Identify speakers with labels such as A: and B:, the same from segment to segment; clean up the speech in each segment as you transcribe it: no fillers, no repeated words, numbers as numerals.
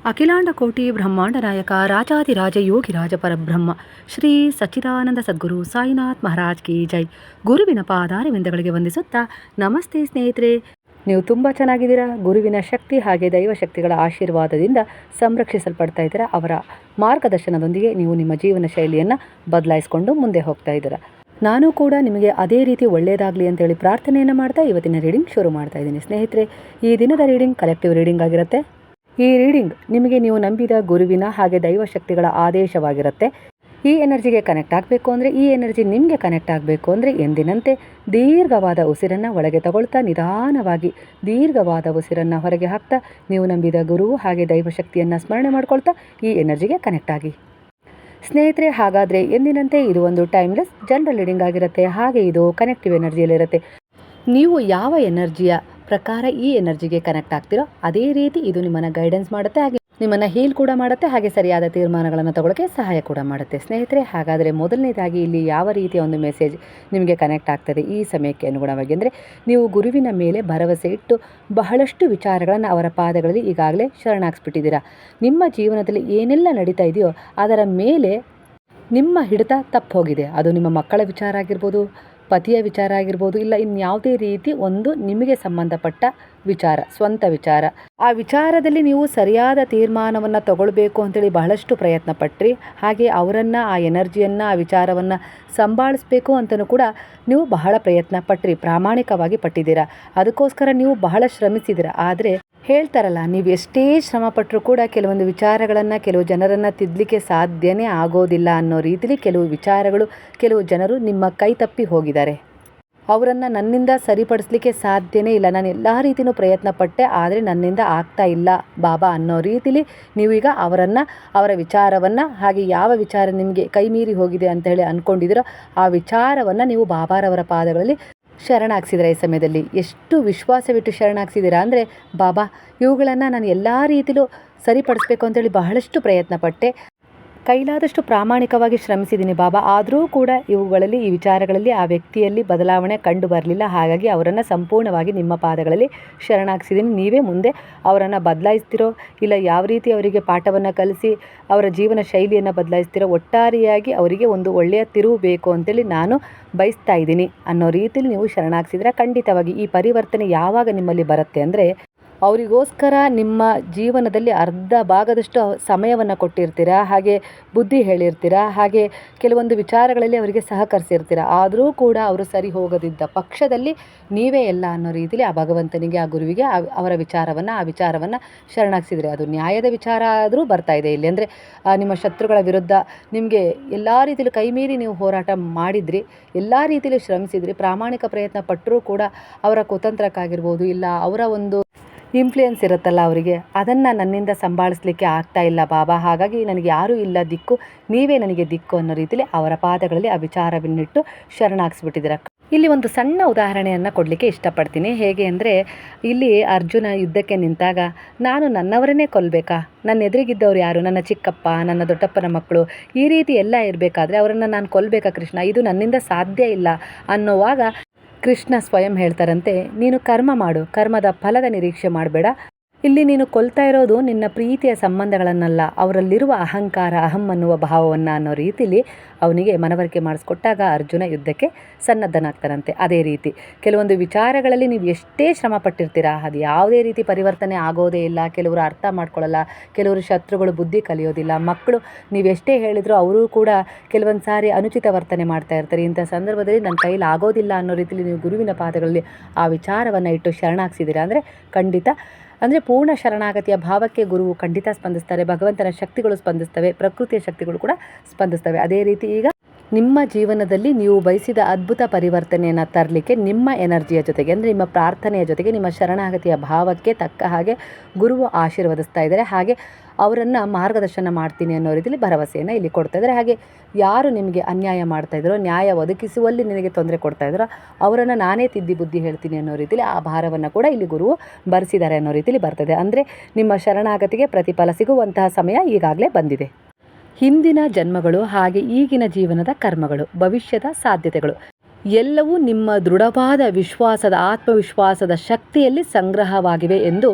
A: ಅಖಿಲಾಂಡ ಕೋಟಿ ಬ್ರಹ್ಮಾಂಡ ನಾಯಕ ರಾಜಾದಿರಾಜ ಯೋಗಿರಾಜ ಪರಬ್ರಹ್ಮ ಶ್ರೀ ಸಚ್ಚಿದಾನಂದ ಸದ್ಗುರು ಸಾಯಿನಾಥ್ ಮಹಾರಾಜ್ ಕಿ ಜೈ. ಗುರುವಿನ ಪಾದಾರವಿಂದಗಳಿಗೆ ವಂದಿಸುತ್ತಾ ನಮಸ್ತೆ ಸ್ನೇಹಿತರೆ, ನೀವು ತುಂಬ ಚೆನ್ನಾಗಿದ್ದೀರಾ. ಗುರುವಿನ ಶಕ್ತಿ ಹಾಗೆ ದೈವಶಕ್ತಿಗಳ ಆಶೀರ್ವಾದದಿಂದ ಸಂರಕ್ಷಿಸಲ್ಪಡ್ತಾ ಇದ್ದೀರಾ. ಅವರ ಮಾರ್ಗದರ್ಶನದೊಂದಿಗೆ ನೀವು ನಿಮ್ಮ ಜೀವನ ಶೈಲಿಯನ್ನು ಬದಲಾಯಿಸಿಕೊಂಡು ಮುಂದೆ ಹೋಗ್ತಾ ಇದ್ದೀರಾ. ನಾನು ಕೂಡ ನಿಮಗೆ ಅದೇ ರೀತಿ ಒಳ್ಳೆಯದಾಗಲಿ ಅಂತೇಳಿ ಪ್ರಾರ್ಥನೆಯನ್ನು ಮಾಡ್ತಾ ಇವತ್ತಿನ ರೀಡಿಂಗ್ ಶುರು ಮಾಡ್ತಾ ಇದ್ದೀನಿ. ಸ್ನೇಹಿತರೆ, ಈ ದಿನದ ರೀಡಿಂಗ್ ಕಲೆಕ್ಟಿವ್ ರೀಡಿಂಗ್ ಆಗಿರುತ್ತೆ. ಈ ರೀಡಿಂಗ್ ನಿಮಗೆ ನೀವು ನಂಬಿದ ಗುರುವಿನ ಹಾಗೆ ದೈವಶಕ್ತಿಗಳ ಆದೇಶವಾಗಿರುತ್ತೆ. ಈ ಎನರ್ಜಿಗೆ ಕನೆಕ್ಟ್ ಆಗಬೇಕು ಅಂದರೆ, ಈ ಎನರ್ಜಿ ನಿಮಗೆ ಕನೆಕ್ಟ್ ಆಗಬೇಕು ಅಂದರೆ ಎಂದಿನಂತೆ ದೀರ್ಘವಾದ ಉಸಿರನ್ನು ಒಳಗೆ ತಗೊಳ್ತಾ ನಿಧಾನವಾಗಿ ದೀರ್ಘವಾದ ಉಸಿರನ್ನು ಹೊರಗೆ ಹಾಕ್ತಾ ನೀವು ನಂಬಿದ ಗುರು ಹಾಗೆ ದೈವಶಕ್ತಿಯನ್ನು ಸ್ಮರಣೆ ಮಾಡ್ಕೊಳ್ತಾ ಈ ಎನರ್ಜಿಗೆ ಕನೆಕ್ಟ್ ಆಗಿ. ಸ್ನೇಹಿತರೆ, ಹಾಗಾದರೆ ಎಂದಿನಂತೆ ಇದು ಒಂದು ಟೈಮ್ಲೆಸ್ ಜನರಲ್ ರೀಡಿಂಗ್ ಆಗಿರುತ್ತೆ. ಹಾಗೆ ಇದು ಕನೆಕ್ಟಿವ್ ಎನರ್ಜಿಯಲ್ಲಿರುತ್ತೆ. ನೀವು ಯಾವ ಎನರ್ಜಿಯ ಪ್ರಕಾರ ಈ ಎನರ್ಜಿಗೆ ಕನೆಕ್ಟ್ ಆಗ್ತಿರೋ ಅದೇ ರೀತಿ ಇದು ನಿಮ್ಮನ್ನು ಗೈಡೆನ್ಸ್ ಮಾಡುತ್ತೆ, ಹಾಗೆ ನಿಮ್ಮನ್ನು ಹೀಲ್ ಕೂಡ ಮಾಡುತ್ತೆ, ಹಾಗೆ ಸರಿಯಾದ ತೀರ್ಮಾನಗಳನ್ನು ತಗೊಳ್ಳೋಕ್ಕೆ ಸಹಾಯ ಕೂಡ ಮಾಡುತ್ತೆ. ಸ್ನೇಹಿತರೆ, ಹಾಗಾದರೆ ಮೊದಲನೇದಾಗಿ ಇಲ್ಲಿ ಯಾವ ರೀತಿಯ ಒಂದು ಮೆಸೇಜ್ ನಿಮಗೆ ಕನೆಕ್ಟ್ ಆಗ್ತದೆ ಈ ಸಮಯಕ್ಕೆ ಅನುಗುಣವಾಗಿ ಅಂದರೆ, ನೀವು ಗುರುವಿನ ಮೇಲೆ ಭರವಸೆ ಇಟ್ಟು ಬಹಳಷ್ಟು ವಿಚಾರಗಳನ್ನು ಅವರ ಪಾದಗಳಲ್ಲಿ ಈಗಾಗಲೇ ಶರಣಾಗಿಸ್ಬಿಟ್ಟಿದ್ದೀರಾ. ನಿಮ್ಮ ಜೀವನದಲ್ಲಿ ಏನೆಲ್ಲ ನಡೀತಾ ಇದೆಯೋ ಅದರ ಮೇಲೆ ನಿಮ್ಮ ಹಿಡಿತ ತಪ್ಪು ಹೋಗಿದೆ. ಅದು ನಿಮ್ಮ ಮಕ್ಕಳ ವಿಚಾರ ಆಗಿರ್ಬೋದು, ಪತಿಯ ವಿಚಾರ ಆಗಿರ್ಬೋದು, ಇಲ್ಲ ಇನ್ಯಾವುದೇ ರೀತಿ ಒಂದು ನಿಮಗೆ ಸಂಬಂಧಪಟ್ಟ ವಿಚಾರ, ಸ್ವಂತ ವಿಚಾರ. ಆ ವಿಚಾರದಲ್ಲಿ ನೀವು ಸರಿಯಾದ ತೀರ್ಮಾನವನ್ನು ತಗೊಳ್ಬೇಕು ಅಂತೇಳಿ ಬಹಳಷ್ಟು ಪ್ರಯತ್ನ ಪಟ್ರಿ. ಹಾಗೆ ಅವರನ್ನು, ಆ ಎನರ್ಜಿಯನ್ನು, ಆ ವಿಚಾರವನ್ನು ಸಂಭಾಳಿಸ್ಬೇಕು ಅಂತಲೂ ಕೂಡ ನೀವು ಬಹಳ ಪ್ರಯತ್ನ ಪಟ್ರಿ, ಪ್ರಾಮಾಣಿಕವಾಗಿ ಪಟ್ಟಿದ್ದೀರಾ. ಅದಕ್ಕೋಸ್ಕರ ನೀವು ಬಹಳ ಶ್ರಮಿಸಿದ್ದೀರಾ. ಆದರೆ ಹೇಳ್ತಾರಲ್ಲ, ನೀವು ಎಷ್ಟೇ ಶ್ರಮ ಪಟ್ಟರೂ ಕೂಡ ಕೆಲವೊಂದು ವಿಚಾರಗಳನ್ನು, ಕೆಲವು ಜನರನ್ನು ತಿದ್ದಲಿಕ್ಕೆ ಸಾಧ್ಯನೇ ಆಗೋದಿಲ್ಲ ಅನ್ನೋ ರೀತಿಲಿ ಕೆಲವು ವಿಚಾರಗಳು, ಕೆಲವು ಜನರು ನಿಮ್ಮ ಕೈ ತಪ್ಪಿ ಹೋಗಿದ್ದಾರೆ. ಅವರನ್ನು ನನ್ನಿಂದ ಸರಿಪಡಿಸ್ಲಿಕ್ಕೆ ಸಾಧ್ಯನೇ ಇಲ್ಲ, ನಾನು ಎಲ್ಲ ರೀತಿಯೂ ಪ್ರಯತ್ನ ಪಟ್ಟೆ ಆದರೆ ನನ್ನಿಂದ ಆಗ್ತಾ ಇಲ್ಲ ಬಾಬಾ ಅನ್ನೋ ರೀತಿಲಿ ನೀವೀಗ ಅವರನ್ನು, ಅವರ ವಿಚಾರವನ್ನು, ಹಾಗೆ ಯಾವ ವಿಚಾರ ನಿಮಗೆ ಕೈ ಮೀರಿ ಹೋಗಿದೆ ಅಂತ ಹೇಳಿ ಅಂದ್ಕೊಂಡಿದ್ದೀರೋ ಆ ವಿಚಾರವನ್ನು ನೀವು ಬಾಬಾರವರ ಪಾದಗಳಲ್ಲಿ ಶರಣಾಗಿಸಿದ್ದೀರಾ. ಈ ಸಮಯದಲ್ಲಿ ಎಷ್ಟು ವಿಶ್ವಾಸವಿಟ್ಟು ಶರಣಾಗಿಸಿದ್ದೀರಾ ಅಂದರೆ, ಬಾಬಾ ಇವುಗಳನ್ನು ನಾನು ಎಲ್ಲ ರೀತಿಲೂ ಸರಿಪಡಿಸ್ಬೇಕು ಅಂತೇಳಿ ಬಹಳಷ್ಟು ಪ್ರಯತ್ನ ಪಟ್ಟೆ, ಕೈಲಾದಷ್ಟು ಪ್ರಾಮಾಣಿಕವಾಗಿ ಶ್ರಮಿಸಿದ್ದೀನಿ ಬಾಬಾ. ಆದರೂ ಕೂಡ ಇವುಗಳಲ್ಲಿ, ಈ ವಿಚಾರಗಳಲ್ಲಿ ಆ ವ್ಯಕ್ತಿಯಲ್ಲಿ ಬದಲಾವಣೆ ಕಂಡು ಬರಲಿಲ್ಲ. ಹಾಗಾಗಿ ಅವರನ್ನು ಸಂಪೂರ್ಣವಾಗಿ ನಿಮ್ಮ ಪಾದಗಳಲ್ಲಿ ಶರಣಾಗಿಸಿದ್ದೀನಿ. ನೀವೇ ಮುಂದೆ ಅವರನ್ನು ಬದಲಾಯಿಸ್ತಿರೋ, ಇಲ್ಲ ಯಾವ ರೀತಿ ಅವರಿಗೆ ಪಾಠವನ್ನು ಕಲಿಸಿ ಅವರ ಜೀವನ ಶೈಲಿಯನ್ನು ಬದಲಾಯಿಸ್ತಿರೋ, ಒಟ್ಟಾರೆಯಾಗಿ ಅವರಿಗೆ ಒಂದು ಒಳ್ಳೆಯ ತಿರುವು ಬೇಕು ಅಂತೇಳಿ ನಾನು ಬಯಸ್ತಾ ಇದ್ದೀನಿ ಅನ್ನೋ ರೀತಿಯಲ್ಲಿ ನೀವು ಶರಣಾಗಿಸಿದ್ರೆ ಖಂಡಿತವಾಗಿ ಈ ಪರಿವರ್ತನೆ ಯಾವಾಗ ನಿಮ್ಮಲ್ಲಿ ಬರುತ್ತೆ ಅಂದರೆ, ಅವರಿಗೋಸ್ಕರ ನಿಮ್ಮ ಜೀವನದಲ್ಲಿ ಅರ್ಧ ಭಾಗದಷ್ಟು ಸಮಯವನ್ನು ಕೊಟ್ಟಿರ್ತೀರ, ಹಾಗೆ ಬುದ್ಧಿ ಹೇಳಿರ್ತೀರ, ಹಾಗೆ ಕೆಲವೊಂದು ವಿಚಾರಗಳಲ್ಲಿ ಅವರಿಗೆ ಸಹಕರಿಸಿರ್ತೀರ. ಆದರೂ ಕೂಡ ಅವರು ಸರಿ ಹೋಗದಿದ್ದ ಪಕ್ಷದಲ್ಲಿ ನೀವೇ ಎಲ್ಲ ಅನ್ನೋ ರೀತಿಯಲ್ಲಿ ಆ ಭಗವಂತನಿಗೆ, ಆ ಗುರುವಿಗೆ ಅವರ ವಿಚಾರವನ್ನು, ಆ ವಿಚಾರವನ್ನು ಶರಣಾಗಿಸಿದ್ರಿ. ಅದು ನ್ಯಾಯದ ವಿಚಾರ ಆದರೂ ಬರ್ತಾ ಇದೆ ಇಲ್ಲಿ. ಅಂದರೆ ನಿಮ್ಮ ಶತ್ರುಗಳ ವಿರುದ್ಧ ನಿಮಗೆ ಎಲ್ಲ ರೀತಿಯಲ್ಲೂ ಕೈಮೀರಿ ನೀವು ಹೋರಾಟ ಮಾಡಿದ್ರಿ, ಎಲ್ಲ ರೀತಿಯಲ್ಲೂ ಶ್ರಮಿಸಿದ್ರಿ, ಪ್ರಾಮಾಣಿಕ ಪ್ರಯತ್ನ ಪಟ್ಟರೂ ಕೂಡ ಅವರ ಕುತಂತ್ರಕ್ಕಾಗಿರ್ಬೋದು, ಇಲ್ಲ ಅವರ ಒಂದು ಇನ್ಫ್ಲೂಯೆನ್ಸ್ ಇರುತ್ತಲ್ಲ ಅವರಿಗೆ, ಅದನ್ನು ನನ್ನಿಂದ ಸಂಭಾಳಿಸ್ಲಿಕ್ಕೆ ಆಗ್ತಾ ಇಲ್ಲ ಬಾಬಾ, ಹಾಗಾಗಿ ನನಗೆ ಯಾರೂ ಇಲ್ಲ ದಿಕ್ಕು, ನೀವೇ ನನಗೆ ದಿಕ್ಕು ಅನ್ನೋ ರೀತಿಯಲ್ಲಿ ಅವರ ಪಾದಗಳಲ್ಲಿ ಆ ವಿಚಾರವನ್ನಿಟ್ಟು ಶರಣಾಗಿಸ್ಬಿಟ್ಟಿದ್ದೀರ. ಇಲ್ಲಿ ಒಂದು ಸಣ್ಣ ಉದಾಹರಣೆಯನ್ನು ಕೊಡಲಿಕ್ಕೆ ಇಷ್ಟಪಡ್ತೀನಿ. ಹೇಗೆ ಅಂದರೆ, ಇಲ್ಲಿ ಅರ್ಜುನ ಯುದ್ಧಕ್ಕೆ ನಿಂತಾಗ ನಾನು ನನ್ನವರನ್ನೇ ಕೊಲ್ಲಬೇಕಾ, ನನ್ನ ಎದುರಿಗಿದ್ದವ್ರು ಯಾರು, ನನ್ನ ಚಿಕ್ಕಪ್ಪ, ನನ್ನ ದೊಡ್ಡಪ್ಪನ ಮಕ್ಕಳು, ಈ ರೀತಿ ಎಲ್ಲ ಇರಬೇಕಾದ್ರೆ ಅವರನ್ನು ನಾನು ಕೊಲ್ಲಬೇಕಾ ಕೃಷ್ಣ, ಇದು ನನ್ನಿಂದ ಸಾಧ್ಯ ಇಲ್ಲ ಅನ್ನೋವಾಗ ಕೃಷ್ಣ ಸ್ವಯಂ ಹೇಳ್ತಾರಂತೆ, ನೀನು ಕರ್ಮ ಮಾಡು, ಕರ್ಮದ ಫಲದ ನಿರೀಕ್ಷೆ ಮಾಡಬೇಡ. ಇಲ್ಲಿ ನೀನು ಕೊಲ್ತಾ ಇರೋದು ನಿನ್ನ ಪ್ರೀತಿಯ ಸಂಬಂಧಗಳನ್ನಲ್ಲ, ಅವರಲ್ಲಿರುವ ಅಹಂಕಾರ, ಅಹಂ ಅನ್ನುವ ಭಾವವನ್ನು ಅನ್ನೋ ರೀತಿಲಿ ಅವನಿಗೆ ಮನವರಿಕೆ ಮಾಡಿಸ್ಕೊಟ್ಟಾಗ ಅರ್ಜುನ ಯುದ್ಧಕ್ಕೆ ಸನ್ನದ್ಧನಾಗ್ತಾರಂತೆ. ಅದೇ ರೀತಿ ಕೆಲವೊಂದು ವಿಚಾರಗಳಲ್ಲಿ ನೀವು ಎಷ್ಟೇ ಶ್ರಮ ಪಟ್ಟಿರ್ತೀರಾ, ಅದು ಯಾವುದೇ ರೀತಿ ಪರಿವರ್ತನೆ ಆಗೋದೇ ಇಲ್ಲ. ಕೆಲವರು ಅರ್ಥ ಮಾಡ್ಕೊಳ್ಳಲ್ಲ, ಕೆಲವರು ಶತ್ರುಗಳು ಬುದ್ಧಿ ಕಲಿಯೋದಿಲ್ಲ, ಮಕ್ಕಳು ನೀವೆಷ್ಟೇ ಹೇಳಿದ್ರು ಅವರು ಕೂಡ ಕೆಲವೊಂದು ಸಾರಿ ಅನುಚಿತ ವರ್ತನೆ ಮಾಡ್ತಾ ಇರ್ತಾರೆ. ಇಂಥ ಸಂದರ್ಭದಲ್ಲಿ ನನ್ನ ಕೈಲಿ ಆಗೋದಿಲ್ಲ ಅನ್ನೋ ರೀತಿಯಲ್ಲಿ ನೀವು ಗುರುವಿನ ಪಾದಗಳಲ್ಲಿ ಆ ವಿಚಾರವನ್ನು ಇಟ್ಟು ಶರಣಾಗಿಸಿದ್ದೀರಾ ಅಂದರೆ ಖಂಡಿತ, ಅಂದರೆ ಪೂರ್ಣ ಶರಣಾಗತಿಯ ಭಾವಕ್ಕೆ ಗುರುವು ಖಂಡಿತ ಸ್ಪಂದಿಸ್ತಾರೆ. ಭಗವಂತನ ಶಕ್ತಿಗಳು ಸ್ಪಂದಿಸ್ತವೆ, ಪ್ರಕೃತಿಯ ಶಕ್ತಿಗಳು ಕೂಡ ಸ್ಪಂದಿಸ್ತವೆ. ಅದೇ ರೀತಿ ಈಗ ನಿಮ್ಮ ಜೀವನದಲ್ಲಿ ನೀವು ಬಯಸಿದ ಅದ್ಭುತ ಪರಿವರ್ತನೆಯನ್ನು ತರಲಿಕ್ಕೆ ನಿಮ್ಮ ಎನರ್ಜಿಯ ಜೊತೆಗೆ, ಅಂದರೆ ನಿಮ್ಮ ಪ್ರಾರ್ಥನೆಯ ಜೊತೆಗೆ ನಿಮ್ಮ ಶರಣಾಗತಿಯ ಭಾವಕ್ಕೆ ತಕ್ಕ ಹಾಗೆ ಗುರುವು ಆಶೀರ್ವದಿಸ್ತಾ ಇದ್ದಾರೆ. ಹಾಗೆ ಅವರನ್ನು ಮಾರ್ಗದರ್ಶನ ಮಾಡ್ತೀನಿ ಅನ್ನೋ ರೀತಿಯಲ್ಲಿ ಭರವಸೆಯನ್ನು ಇಲ್ಲಿ ಕೊಡ್ತಾ ಇದ್ದಾರೆ. ಹಾಗೆ ಯಾರು ನಿಮಗೆ ಅನ್ಯಾಯ ಮಾಡ್ತಾಯಿದ್ರೋ, ನ್ಯಾಯ ಒದಗಿಸುವಲ್ಲಿ ನಿನಗೆ ತೊಂದರೆ ಕೊಡ್ತಾಯಿದ್ರೋ ಅವರನ್ನು ನಾನೇ ತಿದ್ದಿ ಬುದ್ಧಿ ಹೇಳ್ತೀನಿ ಅನ್ನೋ ರೀತಿಯಲ್ಲಿ ಆ ಭಾರವನ್ನು ಕೂಡ ಇಲ್ಲಿ ಗುರುವು ಬರೆಸಿದ್ದಾರೆ ಅನ್ನೋ ರೀತಿಯಲ್ಲಿ ಬರ್ತದೆ. ಅಂದರೆ ನಿಮ್ಮ ಶರಣಾಗತಿಗೆ ಪ್ರತಿಫಲ ಸಿಗುವಂತಹ ಸಮಯ ಈಗಾಗಲೇ ಬಂದಿದೆ. ಹಿಂದಿನ ಜನ್ಮಗಳು, ಹಾಗೆ ಈಗಿನ ಜೀವನದ ಕರ್ಮಗಳು, ಭವಿಷ್ಯದ ಸಾಧ್ಯತೆಗಳು ಎಲ್ಲವೂ ನಿಮ್ಮ ದೃಢವಾದ ವಿಶ್ವಾಸದ, ಆತ್ಮವಿಶ್ವಾಸದ ಶಕ್ತಿಯಲ್ಲಿ ಸಂಗ್ರಹವಾಗಿವೆ ಎಂದು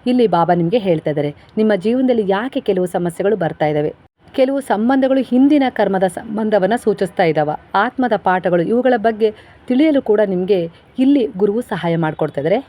A: ಇಲ್ಲಿ ಬಾಬಾ ನಿಮಗೆ ಹೇಳ್ತಾ ಇದ್ದಾರೆ, ನಿಮ್ಮ ಜೀವನದಲ್ಲಿ ಯಾಕೆ ಕೆಲವು ಸಮಸ್ಯೆಗಳು ಬರ್ತಾ ಇದ್ದಾವೆ, ಕೆಲವು ಸಂಬಂಧಗಳು ಹಿಂದಿನ ಕರ್ಮದ ಸಂಬಂಧವನ್ನು ಸೂಚಿಸ್ತಾ ಇದ್ದಾವೆ, ಆತ್ಮದ ಪಾಠಗಳು, ಇವುಗಳ ಬಗ್ಗೆ ತಿಳಿಯಲು ಕೂಡ ನಿಮಗೆ ಇಲ್ಲಿ ಗುರುವು ಸಹಾಯ ಮಾಡಿಕೊಡ್ತಾ ಇದ್ದಾರೆ.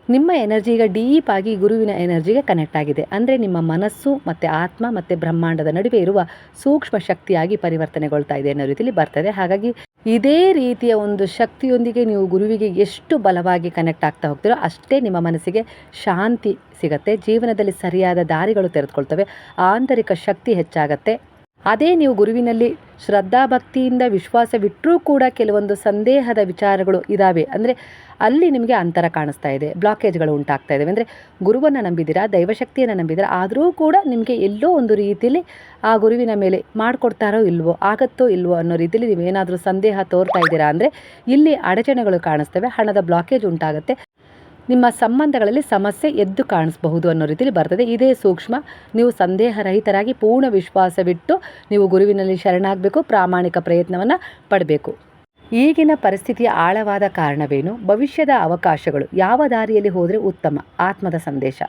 A: ನಿಮ್ಮ ಎನರ್ಜಿ ಈಗ ಡೀಪ್ ಆಗಿ ಗುರುವಿನ ಎನರ್ಜಿಗೆ ಕನೆಕ್ಟ್ ಆಗಿದೆ. ಅಂದರೆ ನಿಮ್ಮ ಮನಸ್ಸು ಮತ್ತು ಆತ್ಮ ಮತ್ತು ಬ್ರಹ್ಮಾಂಡದ ನಡುವೆ ಇರುವ ಸೂಕ್ಷ್ಮ ಶಕ್ತಿಯಾಗಿ ಪರಿವರ್ತನೆಗೊಳ್ತಾ ಇದೆ ಅನ್ನೋ ರೀತಿಯಲ್ಲಿ ಬರ್ತದೆ. ಹಾಗಾಗಿ ಇದೇ ರೀತಿಯ ಒಂದು ಶಕ್ತಿಯೊಂದಿಗೆ ನೀವು ಗುರುವಿಗೆ ಎಷ್ಟು ಬಲವಾಗಿ ಕನೆಕ್ಟ್ ಆಗ್ತಾ ಹೋಗ್ತೀರೋ ಅಷ್ಟೇ ನಿಮ್ಮ ಮನಸ್ಸಿಗೆ ಶಾಂತಿ ಸಿಗತ್ತೆ, ಜೀವನದಲ್ಲಿ ಸರಿಯಾದ ದಾರಿಗಳು ತೆರೆದುಕೊಳ್ತವೆ, ಆಂತರಿಕ ಶಕ್ತಿ ಹೆಚ್ಚಾಗತ್ತೆ. ಅದೇ ನೀವು ಗುರುವಿನಲ್ಲಿ ಶ್ರದ್ಧಾಭಕ್ತಿಯಿಂದ ವಿಶ್ವಾಸವಿಟ್ಟರೂ ಕೂಡ ಕೆಲವೊಂದು ಸಂದೇಹದ ವಿಚಾರಗಳು ಇದ್ದಾವೆ ಅಂದರೆ ಅಲ್ಲಿ ನಿಮಗೆ ಅಂತರ ಕಾಣಿಸ್ತಾ ಇದೆ, ಬ್ಲಾಕೇಜ್ಗಳು ಉಂಟಾಗ್ತಾ ಇದ್ದಾವೆ. ಅಂದರೆ ಗುರುವನ್ನು ನಂಬಿದ್ದೀರಾ, ದೈವಶಕ್ತಿಯನ್ನು ನಂಬಿದ್ದೀರಾ, ಆದರೂ ಕೂಡ ನಿಮಗೆ ಎಲ್ಲೋ ಒಂದು ರೀತಿಯಲ್ಲಿ ಆ ಗುರುವಿನ ಮೇಲೆ ಮಾಡಿಕೊಡ್ತಾರೋ ಇಲ್ವೋ, ಆಗತ್ತೋ ಇಲ್ವೋ ಅನ್ನೋ ರೀತಿಯಲ್ಲಿ ನೀವೇನಾದರೂ ಸಂದೇಹ ತೋರ್ತಾ ಇದ್ದೀರಾ ಅಂದರೆ ಇಲ್ಲಿ ಅಡಚಣೆಗಳು ಕಾಣಿಸ್ತವೆ, ಹಣದ ಬ್ಲಾಕೇಜ್ ಉಂಟಾಗುತ್ತೆ, ನಿಮ್ಮ ಸಂಬಂಧಗಳಲ್ಲಿ ಸಮಸ್ಯೆ ಎದ್ದು ಕಾಣಿಸಬಹುದು ಅನ್ನೋ ರೀತಿಯಲ್ಲಿ ಬರ್ತದೆ. ಇದೇ ಸೂಕ್ಷ್ಮ. ನೀವು ಸಂದೇಹರಹಿತರಾಗಿ ಪೂರ್ಣ ವಿಶ್ವಾಸವಿಟ್ಟು ನೀವು ಗುರುವಿನಲ್ಲಿ ಶರಣಾಗಬೇಕು, ಪ್ರಾಮಾಣಿಕ ಪ್ರಯತ್ನವನ್ನು ಪಡಬೇಕು. ಈಗಿನ ಪರಿಸ್ಥಿತಿಯ ಆಳವಾದ ಕಾರಣವೇನು, ಭವಿಷ್ಯದ ಅವಕಾಶಗಳು, ಯಾವ ದಾರಿಯಲ್ಲಿ ಹೋದರೆ ಉತ್ತಮ, ಆತ್ಮದ ಸಂದೇಶ.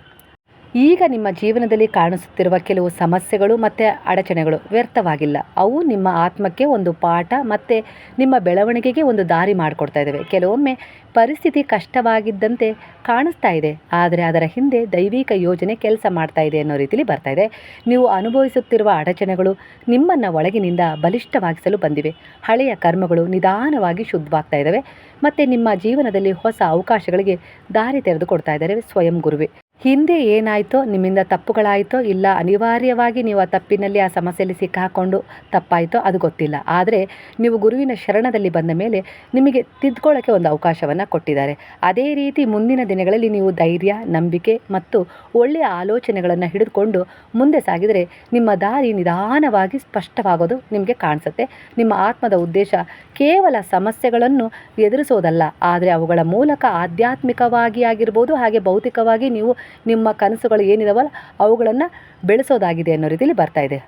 A: ಈಗ ನಿಮ್ಮ ಜೀವನದಲ್ಲಿ ಕಾಣಿಸುತ್ತಿರುವ ಕೆಲವು ಸಮಸ್ಯೆಗಳು ಮತ್ತು ಅಡಚಣೆಗಳು ವ್ಯರ್ಥವಾಗಿಲ್ಲ, ಅವು ನಿಮ್ಮ ಆತ್ಮಕ್ಕೆ ಒಂದು ಪಾಠ ಮತ್ತು ನಿಮ್ಮ ಬೆಳವಣಿಗೆಗೆ ಒಂದು ದಾರಿ ಮಾಡಿಕೊಡ್ತಾ ಇದ್ದಾವೆ. ಕೆಲವೊಮ್ಮೆ ಪರಿಸ್ಥಿತಿ ಕಷ್ಟವಾಗಿದ್ದಂತೆ ಕಾಣಿಸ್ತಾ ಇದೆ, ಆದರೆ ಅದರ ಹಿಂದೆ ದೈವಿಕ ಯೋಜನೆ ಕೆಲಸ ಮಾಡ್ತಾ ಇದೆ ಅನ್ನೋ ರೀತಿಯಲ್ಲಿ ಬರ್ತಾ ಇದೆ. ನೀವು ಅನುಭವಿಸುತ್ತಿರುವ ಅಡಚಣೆಗಳು ನಿಮ್ಮನ್ನು ಒಳಗಿನಿಂದ ಬಲಿಷ್ಠವಾಗಿಸಲು ಬಂದಿವೆ. ಹಳೆಯ ಕರ್ಮಗಳು ನಿಧಾನವಾಗಿ ಶುದ್ಧವಾಗ್ತಾ ಇದ್ದಾವೆ ಮತ್ತು ನಿಮ್ಮ ಜೀವನದಲ್ಲಿ ಹೊಸ ಅವಕಾಶಗಳಿಗೆ ದಾರಿ ತೆರೆದುಕೊಡ್ತಾ ಇದ್ದಾರೆ ಸ್ವಯಂ ಗುರುವೇ. ಹಿಂದೆ ಏನಾಯಿತೋ, ನಿಮ್ಮಿಂದ ತಪ್ಪುಗಳಾಯಿತೋ, ಇಲ್ಲ ಅನಿವಾರ್ಯವಾಗಿ ನೀವು ಆ ತಪ್ಪಿನಲ್ಲಿ ಆ ಸಮಸ್ಯೆಯಲ್ಲಿ ಸಿಕ್ಕಾಕೊಂಡು ತಪ್ಪಾಯಿತೋ ಅದು ಗೊತ್ತಿಲ್ಲ, ಆದರೆ ನೀವು ಗುರುವಿನ ಶರಣದಲ್ಲಿ ಬಂದ ಮೇಲೆ ನಿಮಗೆ ತಿದ್ಕೊಳ್ಳೋಕ್ಕೆ ಒಂದು ಅವಕಾಶವನ್ನು ಕೊಟ್ಟಿದ್ದಾರೆ. ಅದೇ ರೀತಿ ಮುಂದಿನ ದಿನಗಳಲ್ಲಿ ನೀವು ಧೈರ್ಯ, ನಂಬಿಕೆ ಮತ್ತು ಒಳ್ಳೆಯ ಆಲೋಚನೆಗಳನ್ನು ಹಿಡಿದುಕೊಂಡು ಮುಂದೆ ಸಾಗಿದರೆ ನಿಮ್ಮ ದಾರಿ ನಿಧಾನವಾಗಿ ಸ್ಪಷ್ಟವಾಗೋದು ನಿಮಗೆ ಕಾಣಿಸುತ್ತೆ. ನಿಮ್ಮ ಆತ್ಮದ ಉದ್ದೇಶ ಕೇವಲ ಸಮಸ್ಯೆಗಳನ್ನು ಎದುರಿಸೋದಲ್ಲ, ಆದರೆ ಅವುಗಳ ಮೂಲಕ ಆಧ್ಯಾತ್ಮಿಕವಾಗಿ ಆಗಿರ್ಬೋದು, ಹಾಗೆ ಭೌತಿಕವಾಗಿ ನೀವು ನಿಮ್ಮ ಕನಸುಗಳು ಏನಿದಾವಲ್ಲ ಅವುಗಳನ್ನು ಬೆಳೆಸೋದಾಗಿದೆ ಅನ್ನೋ ರೀತಿಯಲ್ಲಿ ಬರ್ತಾ ಇದೆ.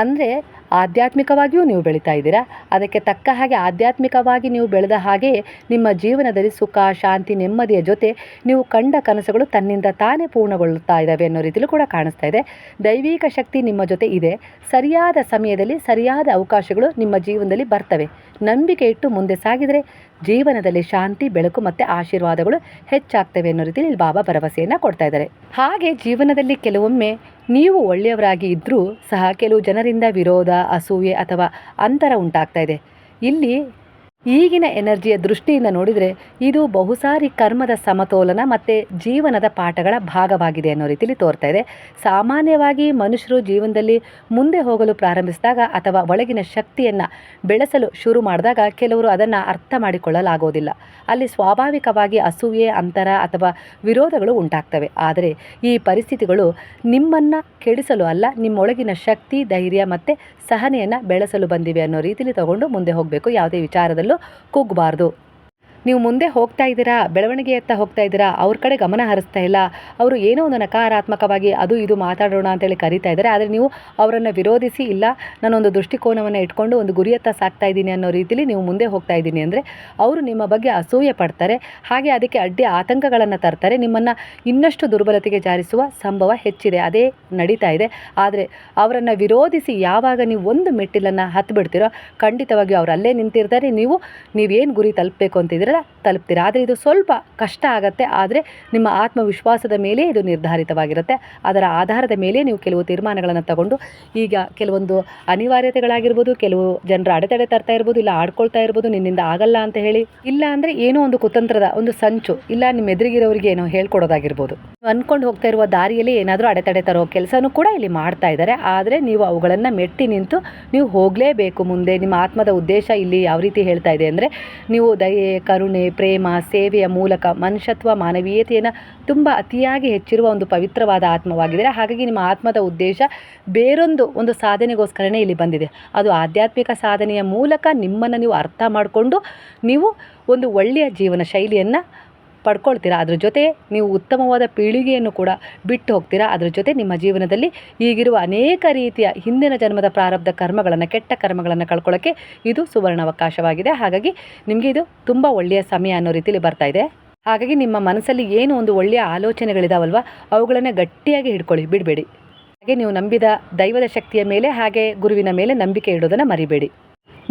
A: ಅಂದರೆ ಆಧ್ಯಾತ್ಮಿಕವಾಗಿಯೂ ನೀವು ಬೆಳೀತಾ ಇದ್ದೀರಾ, ಅದಕ್ಕೆ ತಕ್ಕ ಹಾಗೆ ಆಧ್ಯಾತ್ಮಿಕವಾಗಿ ನೀವು ಬೆಳೆದ ಹಾಗೆ ನಿಮ್ಮ ಜೀವನದಲ್ಲಿ ಸುಖ, ಶಾಂತಿ, ನೆಮ್ಮದಿಯ ಜೊತೆ ನೀವು ಕಂಡ ಕನಸುಗಳು ತನ್ನಿಂದ ತಾನೇ ಪೂರ್ಣಗೊಳ್ಳುತ್ತಾ ಇದ್ದಾವೆ ಅನ್ನೋ ರೀತಿಯಲ್ಲೂ ಕೂಡ ಕಾಣಿಸ್ತಾ ಇದೆ. ದೈವಿಕ ಶಕ್ತಿ ನಿಮ್ಮ ಜೊತೆ ಇದೆ, ಸರಿಯಾದ ಸಮಯದಲ್ಲಿ ಸರಿಯಾದ ಅವಕಾಶಗಳು ನಿಮ್ಮ ಜೀವನದಲ್ಲಿ ಬರ್ತವೆ. ನಂಬಿಕೆ ಇಟ್ಟು ಮುಂದೆ ಸಾಗಿದರೆ ಜೀವನದಲ್ಲಿ ಶಾಂತಿ, ಬೆಳಕು ಮತ್ತು ಆಶೀರ್ವಾದಗಳು ಹೆಚ್ಚಾಗ್ತವೆ ಅನ್ನೋ ರೀತಿಯಲ್ಲಿ ಬಾಬಾ ಭರವಸೆಯನ್ನು ಕೊಡ್ತಾ ಇದ್ದಾರೆ. ಹಾಗೆ ಜೀವನದಲ್ಲಿ ಕೆಲವೊಮ್ಮೆ ನೀವು ಒಳ್ಳೆಯವರಾಗಿ ಇದ್ದರೂ ಸಹ ಕೆಲವು ಜನರಿಂದ ವಿರೋಧ, ಅಸೂಯೆ ಅಥವಾ ಅಂತರ ಉಂಟಾಗ್ತಾ ಇದೆ. ಇಲ್ಲಿ ಈಗಿನ ಎನರ್ಜಿಯ ದೃಷ್ಟಿಯಿಂದ ನೋಡಿದರೆ ಇದು ಬಹುಸಾರಿ ಕರ್ಮದ ಸಮತೋಲನ ಮತ್ತು ಜೀವನದ ಪಾಠಗಳ ಭಾಗವಾಗಿದೆ ಅನ್ನೋ ರೀತಿಯಲ್ಲಿ ತೋರ್ತಾ ಇದೆ. ಸಾಮಾನ್ಯವಾಗಿ ಮನುಷ್ಯರು ಜೀವನದಲ್ಲಿ ಮುಂದೆ ಹೋಗಲು ಪ್ರಾರಂಭಿಸಿದಾಗ ಅಥವಾ ಒಳಗಿನ ಶಕ್ತಿಯನ್ನು ಬೆಳೆಸಲು ಶುರು ಮಾಡಿದಾಗ ಕೆಲವರು ಅದನ್ನು ಅರ್ಥ ಮಾಡಿಕೊಳ್ಳಲಾಗೋದಿಲ್ಲ. ಅಲ್ಲಿ ಸ್ವಾಭಾವಿಕವಾಗಿ ಅಸೂಯೆ, ಅಂತರ ಅಥವಾ ವಿರೋಧಗಳು ಉಂಟಾಗ್ತವೆ. ಆದರೆ ಈ ಪರಿಸ್ಥಿತಿಗಳು ನಿಮ್ಮನ್ನು ಕೆಡಿಸಲು ಅಲ್ಲ, ನಿಮ್ಮೊಳಗಿನ ಶಕ್ತಿ, ಧೈರ್ಯ ಮತ್ತು ಸಹನೆಯನ್ನು ಬೆಳೆಸಲು ಬಂದಿವೆ ಅನ್ನೋ ರೀತಿಯಲ್ಲಿ ತಗೊಂಡು ಮುಂದೆ ಹೋಗಬೇಕು. ಯಾವುದೇ ವಿಚಾರದಲ್ಲೂ ಕುಗ್ಗಬಾರ್ದು. ನೀವು ಮುಂದೆ ಹೋಗ್ತಾ ಇದ್ದೀರಾ, ಬೆಳವಣಿಗೆಯತ್ತ ಹೋಗ್ತಾ ಇದ್ದೀರಾ, ಅವ್ರ ಕಡೆ ಗಮನ ಹರಿಸ್ತಾ ಇಲ್ಲ, ಅವರು ಏನೋ ಒಂದು ನಕಾರಾತ್ಮಕವಾಗಿ ಅದು ಇದು ಮಾತಾಡೋಣ ಅಂತೇಳಿ ಕರೀತಾ ಇದ್ದಾರೆ, ಆದರೆ ನೀವು ಅವರನ್ನು ವಿರೋಧಿಸಿ ಇಲ್ಲ ನಾನೊಂದು ದೃಷ್ಟಿಕೋನವನ್ನು ಇಟ್ಕೊಂಡು ಒಂದು ಗುರಿಯತ್ತ ಸಾಕ್ತಾ ಇದ್ದೀನಿ ಅನ್ನೋ ರೀತಿಯಲ್ಲಿ ನೀವು ಮುಂದೆ ಹೋಗ್ತಾ ಇದ್ದೀನಿ ಅಂದರೆ ಅವರು ನಿಮ್ಮ ಬಗ್ಗೆ ಅಸೂಯೆ ಪಡ್ತಾರೆ, ಹಾಗೆ ಅದಕ್ಕೆ ಅಡ್ಡಿ ಆತಂಕಗಳನ್ನು ತರ್ತಾರೆ, ನಿಮ್ಮನ್ನು ಇನ್ನಷ್ಟು ದುರ್ಬಲತೆಗೆ ಜಾರಿಸುವ ಸಂಭವ ಹೆಚ್ಚಿದೆ. ಅದೇ ನಡೀತಾ ಇದೆ. ಆದರೆ ಅವರನ್ನು ವಿರೋಧಿಸಿ ಯಾವಾಗ ನೀವು ಒಂದು ಮೆಟ್ಟಿಲನ್ನು ಹತ್ತಿಬಿಡ್ತೀರೋ ಖಂಡಿತವಾಗಿಯೂ ಅವರು ಅಲ್ಲೇ ನಿಂತಿರ್ತಾರೆ. ನೀವೇನು ಗುರಿ ತಲುಪಬೇಕು ಅಂತಿದ್ದೀರ ತಲುಪ್ತೀರಾ. ಆದರೆ ಇದು ಸ್ವಲ್ಪ ಕಷ್ಟ ಆಗುತ್ತೆ, ಆದರೆ ನಿಮ್ಮ ಆತ್ಮವಿಶ್ವಾಸದ ಮೇಲೆ ಇದು ನಿರ್ಧಾರಿತವಾಗಿರುತ್ತೆ. ಅದರ ಆಧಾರದ ಮೇಲೆ ನೀವು ಕೆಲವು ತೀರ್ಮಾನಗಳನ್ನು ತಗೊಂಡು ಈಗ ಕೆಲವೊಂದು ಅನಿವಾರ್ಯತೆಗಳಾಗಿರ್ಬೋದು, ಕೆಲವು ಜನರ ಅಡೆತಡೆ ತರ್ತಾ ಇರ್ಬೋದು, ಇಲ್ಲ ಆಡ್ಕೊಳ್ತಾ ಇರ್ಬೋದು, ನಿನ್ನಿಂದ ಆಗಲ್ಲ ಅಂತ ಹೇಳಿ, ಇಲ್ಲ ಅಂದರೆ ಏನೋ ಒಂದು ಕುತಂತ್ರದ ಒಂದು ಸಂಚು, ಇಲ್ಲ ನಿಮ್ಮ ಎದುರಿಗಿರೋರಿಗೆ ಏನೋ ಹೇಳ್ಕೊಡೋದಾಗಿರ್ಬೋದು, ನೀವು ಅಂದ್ಕೊಂಡು ಹೋಗ್ತಾ ಇರುವ ದಾರಿಯಲ್ಲಿ ಏನಾದರೂ ಅಡೆತಡೆ ತರೋ ಕೆಲಸನೂ ಕೂಡ ಇಲ್ಲಿ ಮಾಡ್ತಾ ಇದ್ದಾರೆ. ಆದರೆ ನೀವು ಅವುಗಳನ್ನು ಮೆಟ್ಟಿ ನಿಂತು ನೀವು ಹೋಗಲೇಬೇಕು ಮುಂದೆ. ನಿಮ್ಮ ಆತ್ಮದ ಉದ್ದೇಶ ಇಲ್ಲಿ ಯಾವ ರೀತಿ ಹೇಳ್ತಾ ಇದೆ ಅಂದರೆ ನೀವು ದಯೆ, ಕರುಣೆ, ಪ್ರೇಮ, ಸೇವೆಯ ಮೂಲಕ ಮನುಷ್ಯತ್ವ, ಮಾನವೀಯತೆಯನ್ನು ತುಂಬ ಅತಿಯಾಗಿ ಹೆಚ್ಚಿರುವ ಒಂದು ಪವಿತ್ರವಾದ ಆತ್ಮವಾಗಿದೆ. ಹಾಗಾಗಿ ನಿಮ್ಮ ಆತ್ಮದ ಉದ್ದೇಶ ಒಂದು ಸಾಧನೆಗೋಸ್ಕರನೇ ಇಲ್ಲಿ ಬಂದಿದೆ. ಅದು ಆಧ್ಯಾತ್ಮಿಕ ಸಾಧನೆಯ ಮೂಲಕ ನಿಮ್ಮನ್ನು ನೀವು ಅರ್ಥ ಮಾಡಿಕೊಂಡು ನೀವು ಒಂದು ಒಳ್ಳೆಯ ಜೀವನ ಶೈಲಿಯನ್ನು ಪಡ್ಕೊಳ್ತೀರಾ. ಅದ್ರ ಜೊತೆ ನೀವು ಉತ್ತಮವಾದ ಪೀಳಿಗೆಯನ್ನು ಕೂಡ ಬಿಟ್ಟು ಹೋಗ್ತೀರಾ. ಅದ್ರ ಜೊತೆ ನಿಮ್ಮ ಜೀವನದಲ್ಲಿ ಈಗಿರುವ ಅನೇಕ ರೀತಿಯ ಹಿಂದಿನ ಜನ್ಮದ ಪ್ರಾರಬ್ಧ ಕರ್ಮಗಳನ್ನು, ಕೆಟ್ಟ ಕರ್ಮಗಳನ್ನು ಕಳ್ಕೊಳ್ಳೋಕ್ಕೆ ಇದು ಸುವರ್ಣಾವಕಾಶವಾಗಿದೆ. ಹಾಗಾಗಿ ನಿಮಗೆ ಇದು ತುಂಬ ಒಳ್ಳೆಯ ಸಮಯ ಅನ್ನೋ ರೀತಿಯಲ್ಲಿ ಬರ್ತಾ ಇದೆ. ಹಾಗಾಗಿ ನಿಮ್ಮ ಮನಸ್ಸಲ್ಲಿ ಏನು ಒಂದು ಒಳ್ಳೆಯ ಆಲೋಚನೆಗಳಿದಾವಲ್ವ ಅವುಗಳನ್ನೇ ಗಟ್ಟಿಯಾಗಿ ಹಿಡ್ಕೊಳ್ಳಿ, ಬಿಡಬೇಡಿ. ಹಾಗೆ ನೀವು ನಂಬಿದ ದೈವದ ಶಕ್ತಿಯ ಮೇಲೆ ಹಾಗೆ ಗುರುವಿನ ಮೇಲೆ ನಂಬಿಕೆ ಇಡೋದನ್ನು ಮರಿಬೇಡಿ.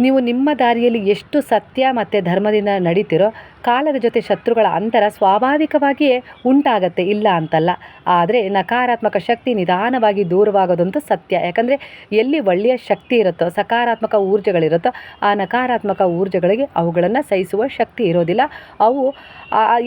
A: ನೀವು ನಿಮ್ಮ ದಾರಿಯಲ್ಲಿ ಎಷ್ಟು ಸತ್ಯ ಮತ್ತು ಧರ್ಮದಿಂದ ನಡೀತಿರೋ ಕಾಲದ ಜೊತೆ ಶತ್ರುಗಳ ಅಂತರ ಸ್ವಾಭಾವಿಕವಾಗಿಯೇ ಉಂಟಾಗತ್ತೆ, ಇಲ್ಲ ಅಂತಲ್ಲ. ಆದರೆ ನಕಾರಾತ್ಮಕ ಶಕ್ತಿ ನಿಧಾನವಾಗಿ ದೂರವಾಗೋದಂತೂ ಸತ್ಯ. ಯಾಕಂದರೆ ಎಲ್ಲಿ ಒಳ್ಳೆಯ ಶಕ್ತಿ ಇರುತ್ತೋ, ಸಕಾರಾತ್ಮಕ ಊರ್ಜೆಗಳಿರುತ್ತೋ, ಆ ನಕಾರಾತ್ಮಕ ಊರ್ಜೆಗಳಿಗೆ ಅವುಗಳನ್ನು ಸಹಿಸುವ ಶಕ್ತಿ ಇರೋದಿಲ್ಲ. ಅವು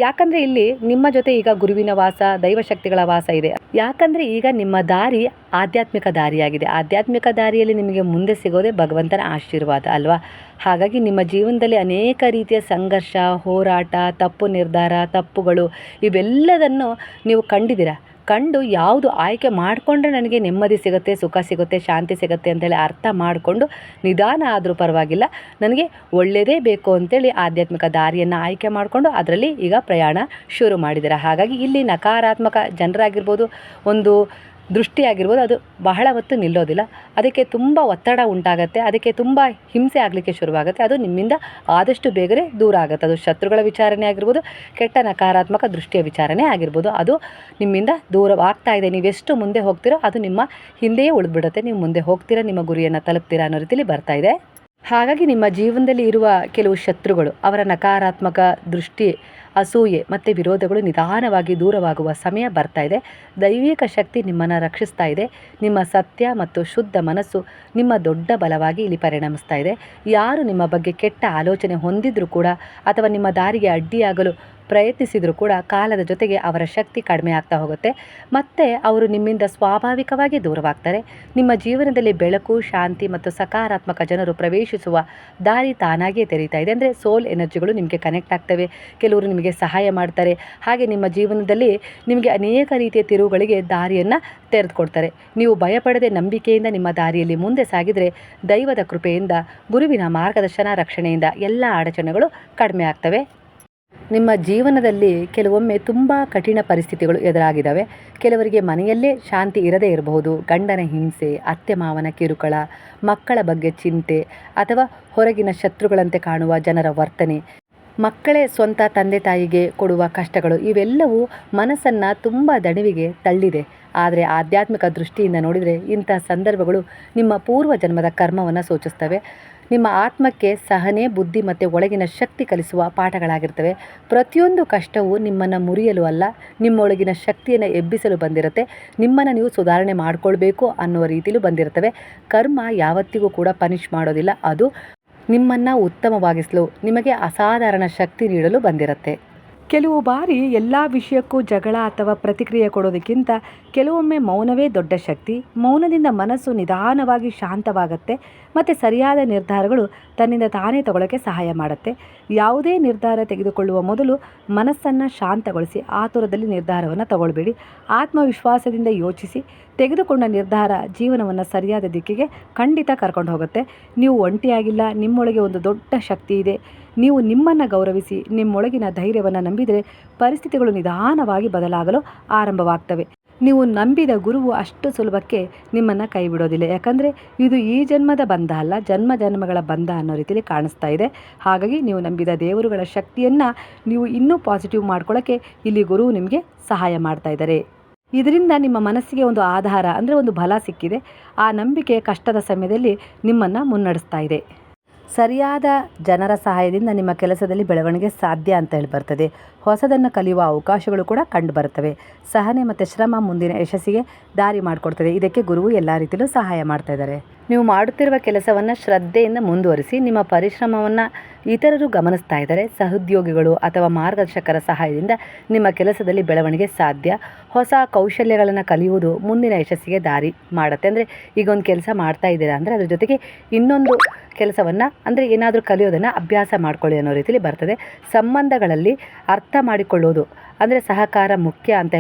A: ಯಾಕಂದರೆ ಇಲ್ಲಿ ನಿಮ್ಮ ಜೊತೆ ಈಗ ಗುರುವಿನ ವಾಸ, ದೈವಶಕ್ತಿಗಳ ವಾಸ ಇದೆ. ಯಾಕಂದರೆ ಈಗ ನಿಮ್ಮ ದಾರಿ ಆಧ್ಯಾತ್ಮಿಕ ದಾರಿಯಾಗಿದೆ. ಆಧ್ಯಾತ್ಮಿಕ ದಾರಿಯಲ್ಲಿ ನಿಮಗೆ ಮುಂದೆ ಸಿಗೋದೇ ಭಗವಂತನ ಆಶೀರ್ವಾದ ಅಲ್ವಾ. ಹಾಗಾಗಿ ನಿಮ್ಮ ಜೀವನದಲ್ಲಿ ಅನೇಕ ರೀತಿಯ ಸಂಘರ್ಷ, ಹೋರಾಟ, ತಪ್ಪು ನಿರ್ಧಾರ, ತಪ್ಪುಗಳು ಇವೆಲ್ಲದನ್ನು ನೀವು ಕಂಡು ಯಾವುದು ಆಯ್ಕೆ ಮಾಡಿಕೊಂಡ್ರೆ ನನಗೆ ನೆಮ್ಮದಿ ಸಿಗುತ್ತೆ, ಸುಖ ಸಿಗುತ್ತೆ, ಶಾಂತಿ ಸಿಗುತ್ತೆ ಅಂತೇಳಿ ಅರ್ಥ ಮಾಡಿಕೊಂಡು ನಿಧಾನ ಆದರೂ ಪರವಾಗಿಲ್ಲ, ನನಗೆ ಒಳ್ಳೆಯದೇ ಬೇಕು ಅಂತೇಳಿ ಆಧ್ಯಾತ್ಮಿಕ ದಾರಿಯನ್ನು ಆಯ್ಕೆ ಮಾಡಿಕೊಂಡು ಅದರಲ್ಲಿ ಈಗ ಪ್ರಯಾಣ ಶುರು ಮಾಡಿದ್ದೀರಾ. ಹಾಗಾಗಿ ಇಲ್ಲಿ ನಕಾರಾತ್ಮಕ ಜನರಾಗಿರ್ಬೋದು, ಒಂದು ದೃಷ್ಟಿಯಾಗಿರ್ಬೋದು, ಅದು ಬಹಳ ಹೊತ್ತು ನಿಲ್ಲೋದಿಲ್ಲ. ಅದಕ್ಕೆ ತುಂಬ ಒತ್ತಡ ಉಂಟಾಗತ್ತೆ, ಅದಕ್ಕೆ ತುಂಬ ಹಿಂಸೆ ಆಗಲಿಕ್ಕೆ ಶುರುವಾಗುತ್ತೆ. ಅದು ನಿಮ್ಮಿಂದ ಆದಷ್ಟು ಬೇಗನೆ ದೂರ ಆಗುತ್ತೆ. ಅದು ಶತ್ರುಗಳ ವಿಚಾರಣೆ ಆಗಿರ್ಬೋದು, ಕೆಟ್ಟ ನಕಾರಾತ್ಮಕ ದೃಷ್ಟಿಯ ವಿಚಾರಣೆ ಆಗಿರ್ಬೋದು, ಅದು ನಿಮ್ಮಿಂದ ದೂರವಾಗ್ತಾ ಇದೆ. ನೀವೆಷ್ಟು ಮುಂದೆ ಹೋಗ್ತೀರೋ ಅದು ನಿಮ್ಮ ಹಿಂದೆಯೇ ಉಳಿದ್ಬಿಡುತ್ತೆ. ನೀವು ಮುಂದೆ ಹೋಗ್ತೀರಾ, ನಿಮ್ಮ ಗುರಿಯನ್ನು ತಲುಪ್ತೀರಾ ಅನ್ನೋ ರೀತಿಯಲ್ಲಿ ಬರ್ತಾ ಇದೆ. ಹಾಗಾಗಿ ನಿಮ್ಮ ಜೀವನದಲ್ಲಿ ಇರುವ ಕೆಲವು ಶತ್ರುಗಳು, ಅವರ ನಕಾರಾತ್ಮಕ ದೃಷ್ಟಿ, ಅಸೂಯೆ ಮತ್ತು ವಿರೋಧಗಳು ನಿಧಾನವಾಗಿ ದೂರವಾಗುವ ಸಮಯ ಬರ್ತಾ ಇದೆ. ದೈವಿಕ ಶಕ್ತಿ ನಿಮ್ಮನ್ನು ರಕ್ಷಿಸ್ತಾ ಇದೆ. ನಿಮ್ಮ ಸತ್ಯ ಮತ್ತು ಶುದ್ಧ ಮನಸ್ಸು ನಿಮ್ಮ ದೊಡ್ಡ ಬಲವಾಗಿ ಇಲ್ಲಿ ಪರಿಣಮಿಸ್ತಾ ಇದೆ. ಯಾರು ನಿಮ್ಮ ಬಗ್ಗೆ ಕೆಟ್ಟ ಆಲೋಚನೆ ಹೊಂದಿದ್ರೂ ಕೂಡ ಅಥವಾ ನಿಮ್ಮ ದಾರಿಗೆ ಅಡ್ಡಿಯಾಗಲು ಪ್ರಯತ್ನಿಸಿದರೂ ಕೂಡ ಕಾಲದ ಜೊತೆಗೆ ಅವರ ಶಕ್ತಿ ಕಡಿಮೆ ಆಗ್ತಾ ಹೋಗುತ್ತೆ ಮತ್ತು ಅವರು ನಿಮ್ಮಿಂದ ಸ್ವಾಭಾವಿಕವಾಗಿ ದೂರವಾಗ್ತಾರೆ. ನಿಮ್ಮ ಜೀವನದಲ್ಲಿ ಬೆಳಕು, ಶಾಂತಿ ಮತ್ತು ಸಕಾರಾತ್ಮಕ ಜನರು ಪ್ರವೇಶಿಸುವ ದಾರಿ ತಾನಾಗಿಯೇ ತೆರೀತಾ ಇದೆ. ಅಂದರೆ ಸೋಲ್ ಎನರ್ಜಿಗಳು ನಿಮಗೆ ಕನೆಕ್ಟ್ ಆಗ್ತವೆ, ಕೆಲವರು ನಿಮಗೆ ಸಹಾಯ ಮಾಡ್ತಾರೆ. ಹಾಗೆ ನಿಮ್ಮ ಜೀವನದಲ್ಲಿ ನಿಮಗೆ ಅನೇಕ ರೀತಿಯ ತಿರುವುಗಳಿಗೆ ದಾರಿಯನ್ನು ತೆರೆದುಕೊಡ್ತಾರೆ. ನೀವು ಭಯಪಡದೆ ನಂಬಿಕೆಯಿಂದ ನಿಮ್ಮ ದಾರಿಯಲ್ಲಿ ಮುಂದೆ ಸಾಗಿದರೆ ದೈವದ ಕೃಪೆಯಿಂದ, ಗುರುವಿನ ಮಾರ್ಗದರ್ಶನ, ರಕ್ಷಣೆಯಿಂದ ಎಲ್ಲ ಅಡಚಣೆಗಳು ಕಡಿಮೆ ಆಗ್ತವೆ. ನಿಮ್ಮ ಜೀವನದಲ್ಲಿ ಕೆಲವೊಮ್ಮೆ ತುಂಬ ಕಠಿಣ ಪರಿಸ್ಥಿತಿಗಳು ಎದುರಾಗಿದ್ದಾವೆ. ಕೆಲವರಿಗೆ ಮನೆಯಲ್ಲೇ ಶಾಂತಿ ಇರದೇ ಇರಬಹುದು. ಗಂಡನ ಹಿಂಸೆ, ಅತ್ತೆ ಮಾವನ ಕಿರುಕುಳ, ಮಕ್ಕಳ ಬಗ್ಗೆ ಚಿಂತೆ ಅಥವಾ ಹೊರಗಿನ ಶತ್ರುಗಳಂತೆ ಕಾಣುವ ಜನರ ವರ್ತನೆ, ಮಕ್ಕಳೇ ಸ್ವಂತ ತಂದೆ ತಾಯಿಗೆ ಕೊಡುವ ಕಷ್ಟಗಳು, ಇವೆಲ್ಲವೂ ಮನಸ್ಸನ್ನು ತುಂಬ ದಣಿವಿಗೆ ತಳ್ಳಿದೆ. ಆದರೆ ಆಧ್ಯಾತ್ಮಿಕ ದೃಷ್ಟಿಯಿಂದ ನೋಡಿದರೆ ಇಂಥ ಸಂದರ್ಭಗಳು ನಿಮ್ಮ ಪೂರ್ವ ಜನ್ಮದ ಕರ್ಮವನ್ನು ಸೂಚಿಸ್ತವೆ. ನಿಮ್ಮ ಆತ್ಮಕ್ಕೆ ಸಹನೆ, ಬುದ್ಧಿ ಮತ್ತು ಒಳಗಿನ ಶಕ್ತಿ ಕಲಿಸುವ ಪಾಠಗಳಾಗಿರ್ತವೆ. ಪ್ರತಿಯೊಂದು ಕಷ್ಟವೂ ನಿಮ್ಮನ್ನು ಮುರಿಯಲು ಅಲ್ಲ, ನಿಮ್ಮೊಳಗಿನ ಶಕ್ತಿಯನ್ನು ಎಬ್ಬಿಸಲು ಬಂದಿರುತ್ತೆ. ನಿಮ್ಮನ್ನು ನೀವು ಸುಧಾರಣೆ ಮಾಡಿಕೊಳ್ಬೇಕು ಅನ್ನುವ ರೀತಿಯಲ್ಲೂ ಬಂದಿರ್ತವೆ. ಕರ್ಮ ಯಾವತ್ತಿಗೂ ಕೂಡ ಪನಿಷ್ ಮಾಡೋದಿಲ್ಲ, ಅದು ನಿಮ್ಮನ್ನು ಉತ್ತಮವಾಗಿಸಲು, ನಿಮಗೆ ಅಸಾಧಾರಣ ಶಕ್ತಿ ನೀಡಲು ಬಂದಿರುತ್ತೆ. ಕೆಲವು ಬಾರಿ ಎಲ್ಲ ವಿಷಯಕ್ಕೂ ಜಗಳ ಅಥವಾ ಪ್ರತಿಕ್ರಿಯೆ ಕೊಡೋದಕ್ಕಿಂತ ಕೆಲವೊಮ್ಮೆ ಮೌನವೇ ದೊಡ್ಡ ಶಕ್ತಿ. ಮೌನದಿಂದ ಮನಸ್ಸು ನಿಧಾನವಾಗಿ ಶಾಂತವಾಗುತ್ತೆ ಮತ್ತು ಸರಿಯಾದ ನಿರ್ಧಾರಗಳು ತನ್ನಿಂದ ತಾನೇ ತಗೊಳ್ಳೋಕ್ಕೆ ಸಹಾಯ ಮಾಡುತ್ತೆ. ಯಾವುದೇ ನಿರ್ಧಾರ ತೆಗೆದುಕೊಳ್ಳುವ ಮೊದಲು ಮನಸ್ಸನ್ನು ಶಾಂತಗೊಳಿಸಿ ಆತುರದಲ್ಲಿ ನಿರ್ಧಾರವನ್ನು ತಗೊಳ್ಬೇಡಿ. ಆತ್ಮವಿಶ್ವಾಸದಿಂದ ಯೋಚಿಸಿ ತೆಗೆದುಕೊಂಡ ನಿರ್ಧಾರ ಜೀವನವನ್ನು ಸರಿಯಾದ ದಿಕ್ಕಿಗೆ ಖಂಡಿತ ಕರ್ಕೊಂಡು ಹೋಗುತ್ತೆ. ನೀವು ಒಂಟಿಯಾಗಿಲ್ಲ, ನಿಮ್ಮೊಳಗೆ ಒಂದು ದೊಡ್ಡ ಶಕ್ತಿ ಇದೆ. ನೀವು ನಿಮ್ಮನ್ನು ಗೌರವಿಸಿ ನಿಮ್ಮೊಳಗಿನ ಧೈರ್ಯವನ್ನು ನಂಬಿದರೆ ಪರಿಸ್ಥಿತಿಗಳು ನಿಧಾನವಾಗಿ ಬದಲಾಗಲು ಆರಂಭವಾಗ್ತವೆ. ನೀವು ನಂಬಿದ ಗುರುವು ಅಷ್ಟು ಸುಲಭಕ್ಕೆ ನಿಮ್ಮನ್ನು ಕೈ ಬಿಡೋದಿಲ್ಲ. ಯಾಕಂದರೆ ಇದು ಈ ಜನ್ಮದ ಬಂಧ ಅಲ್ಲ, ಜನ್ಮ ಜನ್ಮಗಳ ಬಂಧ ಅನ್ನೋ ರೀತಿಯಲ್ಲಿ ಕಾಣಿಸ್ತಾ ಇದೆ. ಹಾಗಾಗಿ ನೀವು ನಂಬಿದ ದೇವರುಗಳ ಶಕ್ತಿಯನ್ನು ನೀವು ಇನ್ನೂ ಪಾಸಿಟಿವ್ ಮಾಡ್ಕೊಳ್ಳೋಕ್ಕೆ ಇಲ್ಲಿ ಗುರುವು ನಿಮಗೆ ಸಹಾಯ ಮಾಡ್ತಾ ಇದ್ದಾರೆ. ಇದರಿಂದ ನಿಮ್ಮ ಮನಸ್ಸಿಗೆ ಒಂದು ಆಧಾರ, ಅಂದರೆ ಒಂದು ಬಲ ಸಿಕ್ಕಿದೆ. ಆ ನಂಬಿಕೆ ಕಷ್ಟದ ಸಮಯದಲ್ಲಿ ನಿಮ್ಮನ್ನು ಮುನ್ನಡೆಸ್ತಾ ಇದೆ. ಸರಿಯಾದ ಜನರ ಸಹಾಯದಿಂದ ನಿಮ್ಮ ಕೆಲಸದಲ್ಲಿ ಬೆಳವಣಿಗೆ ಸಾಧ್ಯ ಅಂತ ಹೇಳಿ ಬರ್ತದೆ. ಹೊಸದನ್ನು ಕಲಿಯುವ ಅವಕಾಶಗಳು ಕೂಡ ಕಂಡು ಬರ್ತವೆ. ಸಹನೆ ಮತ್ತು ಶ್ರಮ ಮುಂದಿನ ಯಶಸ್ಸಿಗೆ ದಾರಿ ಮಾಡಿಕೊಡ್ತದೆ. ಇದಕ್ಕೆ ಗುರುವು ಎಲ್ಲ ರೀತಿಯಲ್ಲೂ ಸಹಾಯ ಮಾಡ್ತಾ ಇದ್ದಾರೆ. ನೀವು ಮಾಡುತ್ತಿರುವ ಕೆಲಸವನ್ನು ಶ್ರದ್ಧೆಯಿಂದ ಮುಂದುವರಿಸಿ. ನಿಮ್ಮ ಪರಿಶ್ರಮವನ್ನು ಇತರರು ಗಮನಿಸ್ತಾ ಇದ್ದಾರೆ. ಸಹೋದ್ಯೋಗಿಗಳು ಅಥವಾ ಮಾರ್ಗದರ್ಶಕರ ಸಹಾಯದಿಂದ ನಿಮ್ಮ ಕೆಲಸದಲ್ಲಿ ಬೆಳವಣಿಗೆ ಸಾಧ್ಯ. ಹೊಸ ಕೌಶಲ್ಯಗಳನ್ನು ಕಲಿಯುವುದು ಮುಂದಿನ ಯಶಸ್ಸಿಗೆ ದಾರಿ ಮಾಡುತ್ತೆ. ಅಂದರೆ ಈಗ ಒಂದು ಕೆಲಸ ಮಾಡ್ತಾ ಇದ್ದೀರಾ ಅಂದರೆ ಅದ್ರ ಜೊತೆಗೆ ಇನ್ನೊಂದು ಕೆಲಸವನ್ನು, ಅಂದರೆ ಏನಾದರೂ ಕಲಿಯೋದನ್ನು ಅಭ್ಯಾಸ ಮಾಡ್ಕೊಳ್ಳಿ ಅನ್ನೋ ರೀತಿಯಲ್ಲಿ ಬರ್ತದೆ. ಸಂಬಂಧಗಳಲ್ಲಿ ಅರ್ಥ ಮಾಡಿಕೊಳ್ಳೋದು, ಅಂದರೆ ಸಹಕಾರ ಮುಖ್ಯ ಅಂತ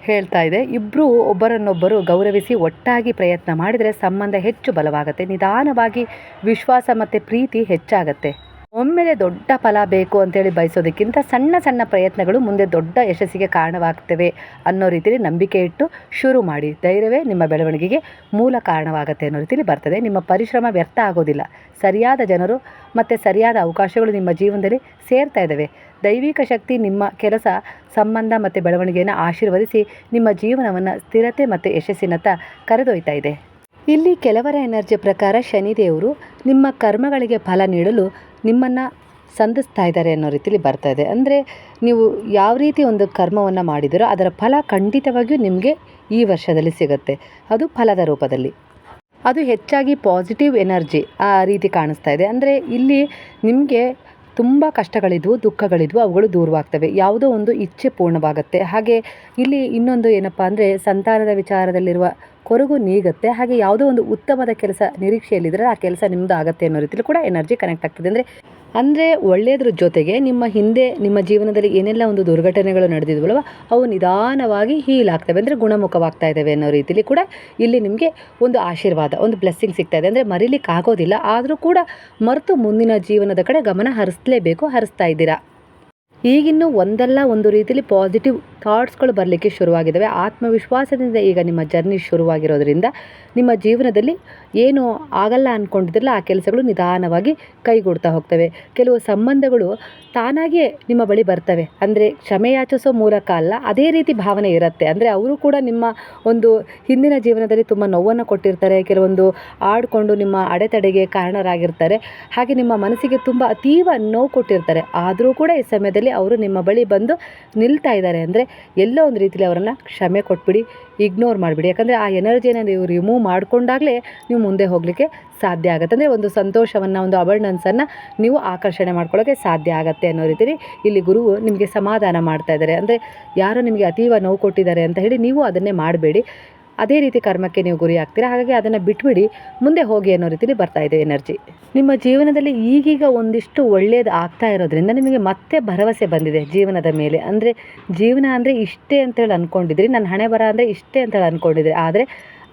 A: ಹೇಳ್ತಾ ಇದೆ. ಇಬ್ಬರು ಒಬ್ಬರನ್ನೊಬ್ಬರು ಗೌರವಿಸಿ ಒಟ್ಟಾಗಿ ಪ್ರಯತ್ನ ಮಾಡಿದರೆ ಸಂಬಂಧ ಹೆಚ್ಚು ಬಲವಾಗುತ್ತೆ. ನಿಧಾನವಾಗಿ ವಿಶ್ವಾಸ ಮತ್ತು ಪ್ರೀತಿ ಹೆಚ್ಚಾಗತ್ತೆ. ಒಮ್ಮೆಲೆ ದೊಡ್ಡ ಫಲ ಬೇಕು ಅಂತೇಳಿ ಬಯಸೋದಕ್ಕಿಂತ ಸಣ್ಣ ಸಣ್ಣ ಪ್ರಯತ್ನಗಳು ಮುಂದೆ ದೊಡ್ಡ ಯಶಸ್ಸಿಗೆ ಕಾರಣವಾಗ್ತವೆ ಅನ್ನೋ ರೀತಿಯಲ್ಲಿ ನಂಬಿಕೆ ಇಟ್ಟು ಶುರು ಮಾಡಿ. ಧೈರ್ಯವೇ ನಿಮ್ಮ ಬೆಳವಣಿಗೆಗೆ ಮೂಲ ಕಾರಣವಾಗುತ್ತೆ ಅನ್ನೋ ರೀತಿಯಲ್ಲಿ ಬರ್ತದೆ. ನಿಮ್ಮ ಪರಿಶ್ರಮ ವ್ಯರ್ಥ ಆಗೋದಿಲ್ಲ. ಸರಿಯಾದ ಜನರು ಮತ್ತು ಸರಿಯಾದ ಅವಕಾಶಗಳು ನಿಮ್ಮ ಜೀವನದಲ್ಲಿ ಸೇರ್ತಾ ಇದ್ದಾವೆ. ದೈವಿಕ ಶಕ್ತಿ ನಿಮ್ಮ ಕೆಲಸ, ಸಂಬಂಧ ಮತ್ತು ಬೆಳವಣಿಗೆಯನ್ನು ಆಶೀರ್ವದಿಸಿ ನಿಮ್ಮ ಜೀವನವನ್ನು ಸ್ಥಿರತೆ ಮತ್ತು ಯಶಸ್ಸಿನತ್ತ ಕರೆದೊಯ್ತಾ ಇದೆ. ಇಲ್ಲಿ ಕೆಲವರ ಎನರ್ಜಿ ಪ್ರಕಾರ ಶನಿದೇವರು ನಿಮ್ಮ ಕರ್ಮಗಳಿಗೆ ಫಲ ನೀಡಲು ನಿಮ್ಮನ್ನು ಸಂಧಿಸ್ತಾ ಇದ್ದಾರೆ ಅನ್ನೋ ರೀತಿಯಲ್ಲಿ ಬರ್ತಾ ಇದೆ. ಅಂದರೆ ನೀವು ಯಾವ ರೀತಿ ಒಂದು ಕರ್ಮವನ್ನು ಮಾಡಿದಿರೋ ಅದರ ಫಲ ಖಂಡಿತವಾಗಿಯೂ ನಿಮಗೆ ಈ ವರ್ಷದಲ್ಲಿ ಸಿಗುತ್ತೆ. ಅದು ಫಲದ ರೂಪದಲ್ಲಿ. ಅದು ಹೆಚ್ಚಾಗಿ ಪಾಸಿಟಿವ್ ಎನರ್ಜಿ ಆ ರೀತಿ ಕಾಣಿಸ್ತಾ ಇದೆ. ಅಂದರೆ ಇಲ್ಲಿ ನಿಮಗೆ ತುಂಬ ಕಷ್ಟಗಳಿದ್ವು, ದುಃಖಗಳಿದ್ವು, ಅವುಗಳು ದೂರವಾಗ್ತವೆ. ಯಾವುದೋ ಒಂದು ಇಚ್ಛೆ ಪೂರ್ಣವಾಗುತ್ತೆ. ಹಾಗೆ ಇಲ್ಲಿ ಇನ್ನೊಂದು ಏನಪ್ಪ ಅಂದರೆ ಸಂತಾನದ ವಿಚಾರದಲ್ಲಿರುವ ಕೊರಗು ನೀಗುತ್ತೆ. ಹಾಗೆ ಯಾವುದೋ ಒಂದು ಉತ್ತಮದ ಕೆಲಸ ನಿರೀಕ್ಷೆಯಲ್ಲಿದ್ದರೆ ಆ ಕೆಲಸ ನಿಮ್ಮದು ಆಗುತ್ತೆ ಅನ್ನೋ ರೀತಿಯಲ್ಲಿ ಕೂಡ ಎನರ್ಜಿ ಕನೆಕ್ಟ್ ಆಗ್ತದೆ. ಅಂದರೆ ಒಳ್ಳೆಯದ್ರ ಜೊತೆಗೆ ನಿಮ್ಮ ಹಿಂದೆ ನಿಮ್ಮ ಜೀವನದಲ್ಲಿ ಏನೆಲ್ಲ ಒಂದು ದುರ್ಘಟನೆಗಳು ನಡೆದಿದ್ವಲ್ವ ಅವು ನಿಧಾನವಾಗಿ ಹೀಲ್ ಆಗ್ತವೆ, ಅಂದರೆ ಗುಣಮುಖವಾಗ್ತಾ ಇದ್ದಾವೆ ಅನ್ನೋ ರೀತಿಯಲ್ಲಿ ಕೂಡ ಇಲ್ಲಿ ನಿಮಗೆ ಒಂದು ಆಶೀರ್ವಾದ, ಒಂದು ಬ್ಲೆಸ್ಸಿಂಗ್ ಸಿಗ್ತಾ ಇದೆ. ಅಂದರೆ ಮರೀಲಿಕ್ಕೆ ಆಗೋದಿಲ್ಲ, ಆದರೂ ಕೂಡ ಮರೆತು ಮುಂದಿನ ಜೀವನದ ಕಡೆ ಗಮನ ಹರಿಸಲೇಬೇಕು, ಹರಿಸ್ತಾ ಇದ್ದೀರಾ. ಈಗಿನ್ನೂ ಒಂದಲ್ಲ ಒಂದು ರೀತಿಯಲ್ಲಿ ಪಾಸಿಟಿವ್ ಥಾಟ್ಸ್ಗಳು ಬರಲಿಕ್ಕೆ ಶುರುವಾಗಿದ್ದಾವೆ. ಆತ್ಮವಿಶ್ವಾಸದಿಂದ ಈಗ ನಿಮ್ಮ ಜರ್ನಿ ಶುರುವಾಗಿರೋದ್ರಿಂದ ನಿಮ್ಮ ಜೀವನದಲ್ಲಿ ಏನು ಆಗಲ್ಲ ಅಂದ್ಕೊಂಡಿದ್ರಲ್ಲ ಆ ಕೆಲಸಗಳು ನಿಧಾನವಾಗಿ ಕೈಗೂಡ್ತಾ ಹೋಗ್ತವೆ. ಕೆಲವು ಸಂಬಂಧಗಳು ತಾನಾಗಿಯೇ ನಿಮ್ಮ ಬಳಿ ಬರ್ತವೆ. ಅಂದರೆ ಕ್ಷಮೆ ಯಾಚಿಸೋ ಮೂಲಕ ಅಲ್ಲ, ಅದೇ ರೀತಿ ಭಾವನೆ ಇರುತ್ತೆ. ಅಂದರೆ ಅವರು ಕೂಡ ನಿಮ್ಮ ಒಂದು ಹಿಂದಿನ ಜೀವನದಲ್ಲಿ ತುಂಬ ನೋವನ್ನು ಕೊಟ್ಟಿರ್ತಾರೆ, ಕೆಲವೊಂದು ಆಡಿಕೊಂಡು ನಿಮ್ಮ ಅಡೆತಡೆಗೆ ಕಾರಣರಾಗಿರ್ತಾರೆ. ಹಾಗೆ ನಿಮ್ಮ ಮನಸ್ಸಿಗೆ ತುಂಬ ಅತೀವ ನೋವು ಕೊಟ್ಟಿರ್ತಾರೆ. ಆದರೂ ಕೂಡ ಈ ಸಮಯದಲ್ಲಿ ಅವರು ನಿಮ್ಮ ಬಳಿ ಬಂದು ನಿಲ್ತಾ ಇದ್ದಾರೆ. ಅಂದರೆ ಎಲ್ಲೋ ಒಂದು ರೀತಿಯಲ್ಲಿ ಅವರನ್ನು ಕ್ಷಮೆ ಕೊಟ್ಬಿಡಿ, ಇಗ್ನೋರ್ ಮಾಡಿಬಿಡಿ. ಯಾಕಂದರೆ ಆ ಎನರ್ಜಿಯನ್ನು ನೀವು ರಿಮೂವ್ ಮಾಡಿಕೊಂಡಾಗಲೇ ನೀವು ಮುಂದೆ ಹೋಗಲಿಕ್ಕೆ ಸಾಧ್ಯ ಆಗುತ್ತೆ. ಅಂದರೆ ಒಂದು ಸಂತೋಷವನ್ನು, ಒಂದು ಅಬಂಡೆನ್ಸನ್ನು ನೀವು ಆಕರ್ಷಣೆ ಮಾಡ್ಕೊಳ್ಳೋಕ್ಕೆ ಸಾಧ್ಯ ಆಗುತ್ತೆ ಅನ್ನೋ ರೀತಿಯಲ್ಲಿ ಇಲ್ಲಿ ಗುರುವು ನಿಮಗೆ ಸಮಾಧಾನ ಮಾಡ್ತಾ ಇದ್ದಾರೆ. ಅಂದರೆ ಯಾರೋ ನಿಮಗೆ ಅತೀವ ನೋವು ಕೊಟ್ಟಿದ್ದಾರೆ ಅಂತ ಹೇಳಿ ನೀವು ಅದನ್ನೇ ಮಾಡಬೇಡಿ. ಅದೇ ರೀತಿ ಕರ್ಮಕ್ಕೆ ನೀವು ಗುರಿ ಆಗ್ತೀರಾ. ಹಾಗಾಗಿ ಅದನ್ನು ಬಿಟ್ಬಿಡಿ, ಮುಂದೆ ಹೋಗಿ ಅನ್ನೋ ರೀತಿಯಲ್ಲಿ ಬರ್ತಾ ಇದೆ ಎನರ್ಜಿ. ನಿಮ್ಮ ಜೀವನದಲ್ಲಿ ಈಗೀಗ ಒಂದಿಷ್ಟು ಒಳ್ಳೆಯದು ಆಗ್ತಾ ಇರೋದ್ರಿಂದ ನಿಮಗೆ ಮತ್ತೆ ಭರವಸೆ ಬಂದಿದೆ ಜೀವನದ ಮೇಲೆ. ಅಂದರೆ ಜೀವನ ಅಂದರೆ ಇಷ್ಟೇ ಅಂತೇಳಿ ಅಂದ್ಕೊಂಡಿದ್ರಿ, ನನ್ನ ಹಣೆ ಬರ ಅಂದರೆ ಇಷ್ಟೇ ಅಂತೇಳಿ ಅಂದ್ಕೊಂಡಿದ್ರಿ. ಆದರೆ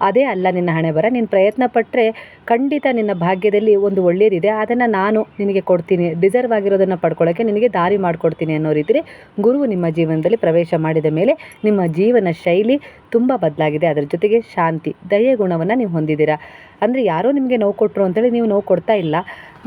A: ಅದೇ ಅಲ್ಲ ನಿನ್ನ ಹಣೆ ಬರ. ನೀನು ಪ್ರಯತ್ನ ಪಟ್ಟರೆ ಖಂಡಿತ ನಿನ್ನ ಭಾಗ್ಯದಲ್ಲಿ ಒಂದು ಒಳ್ಳೆಯದಿದೆ, ಅದನ್ನು ನಾನು ನಿನಗೆ ಕೊಡ್ತೀನಿ, ಡಿಸರ್ವ್ ಆಗಿರೋದನ್ನು ಪಡ್ಕೊಳ್ಳೋಕ್ಕೆ ನಿನಗೆ ದಾರಿ ಮಾಡಿಕೊಡ್ತೀನಿ ಅನ್ನೋ ರೀತಿಯಲ್ಲಿ ಗುರುವು ನಿಮ್ಮ ಜೀವನದಲ್ಲಿ ಪ್ರವೇಶ ಮಾಡಿದ ಮೇಲೆ ನಿಮ್ಮ ಜೀವನ ಶೈಲಿ ತುಂಬ ಬದಲಾಗಿದೆ. ಅದರ ಜೊತೆಗೆ ಶಾಂತಿ, ದಯೆ ಗುಣವನ್ನು ನೀವು ಹೊಂದಿದ್ದೀರಾ. ಅಂದರೆ ಯಾರೋ ನಿಮಗೆ ನೋವು ಕೊಟ್ಟರು ಅಂತೇಳಿ ನೀವು ನೋವು ಕೊಡ್ತಾ ಇಲ್ಲ,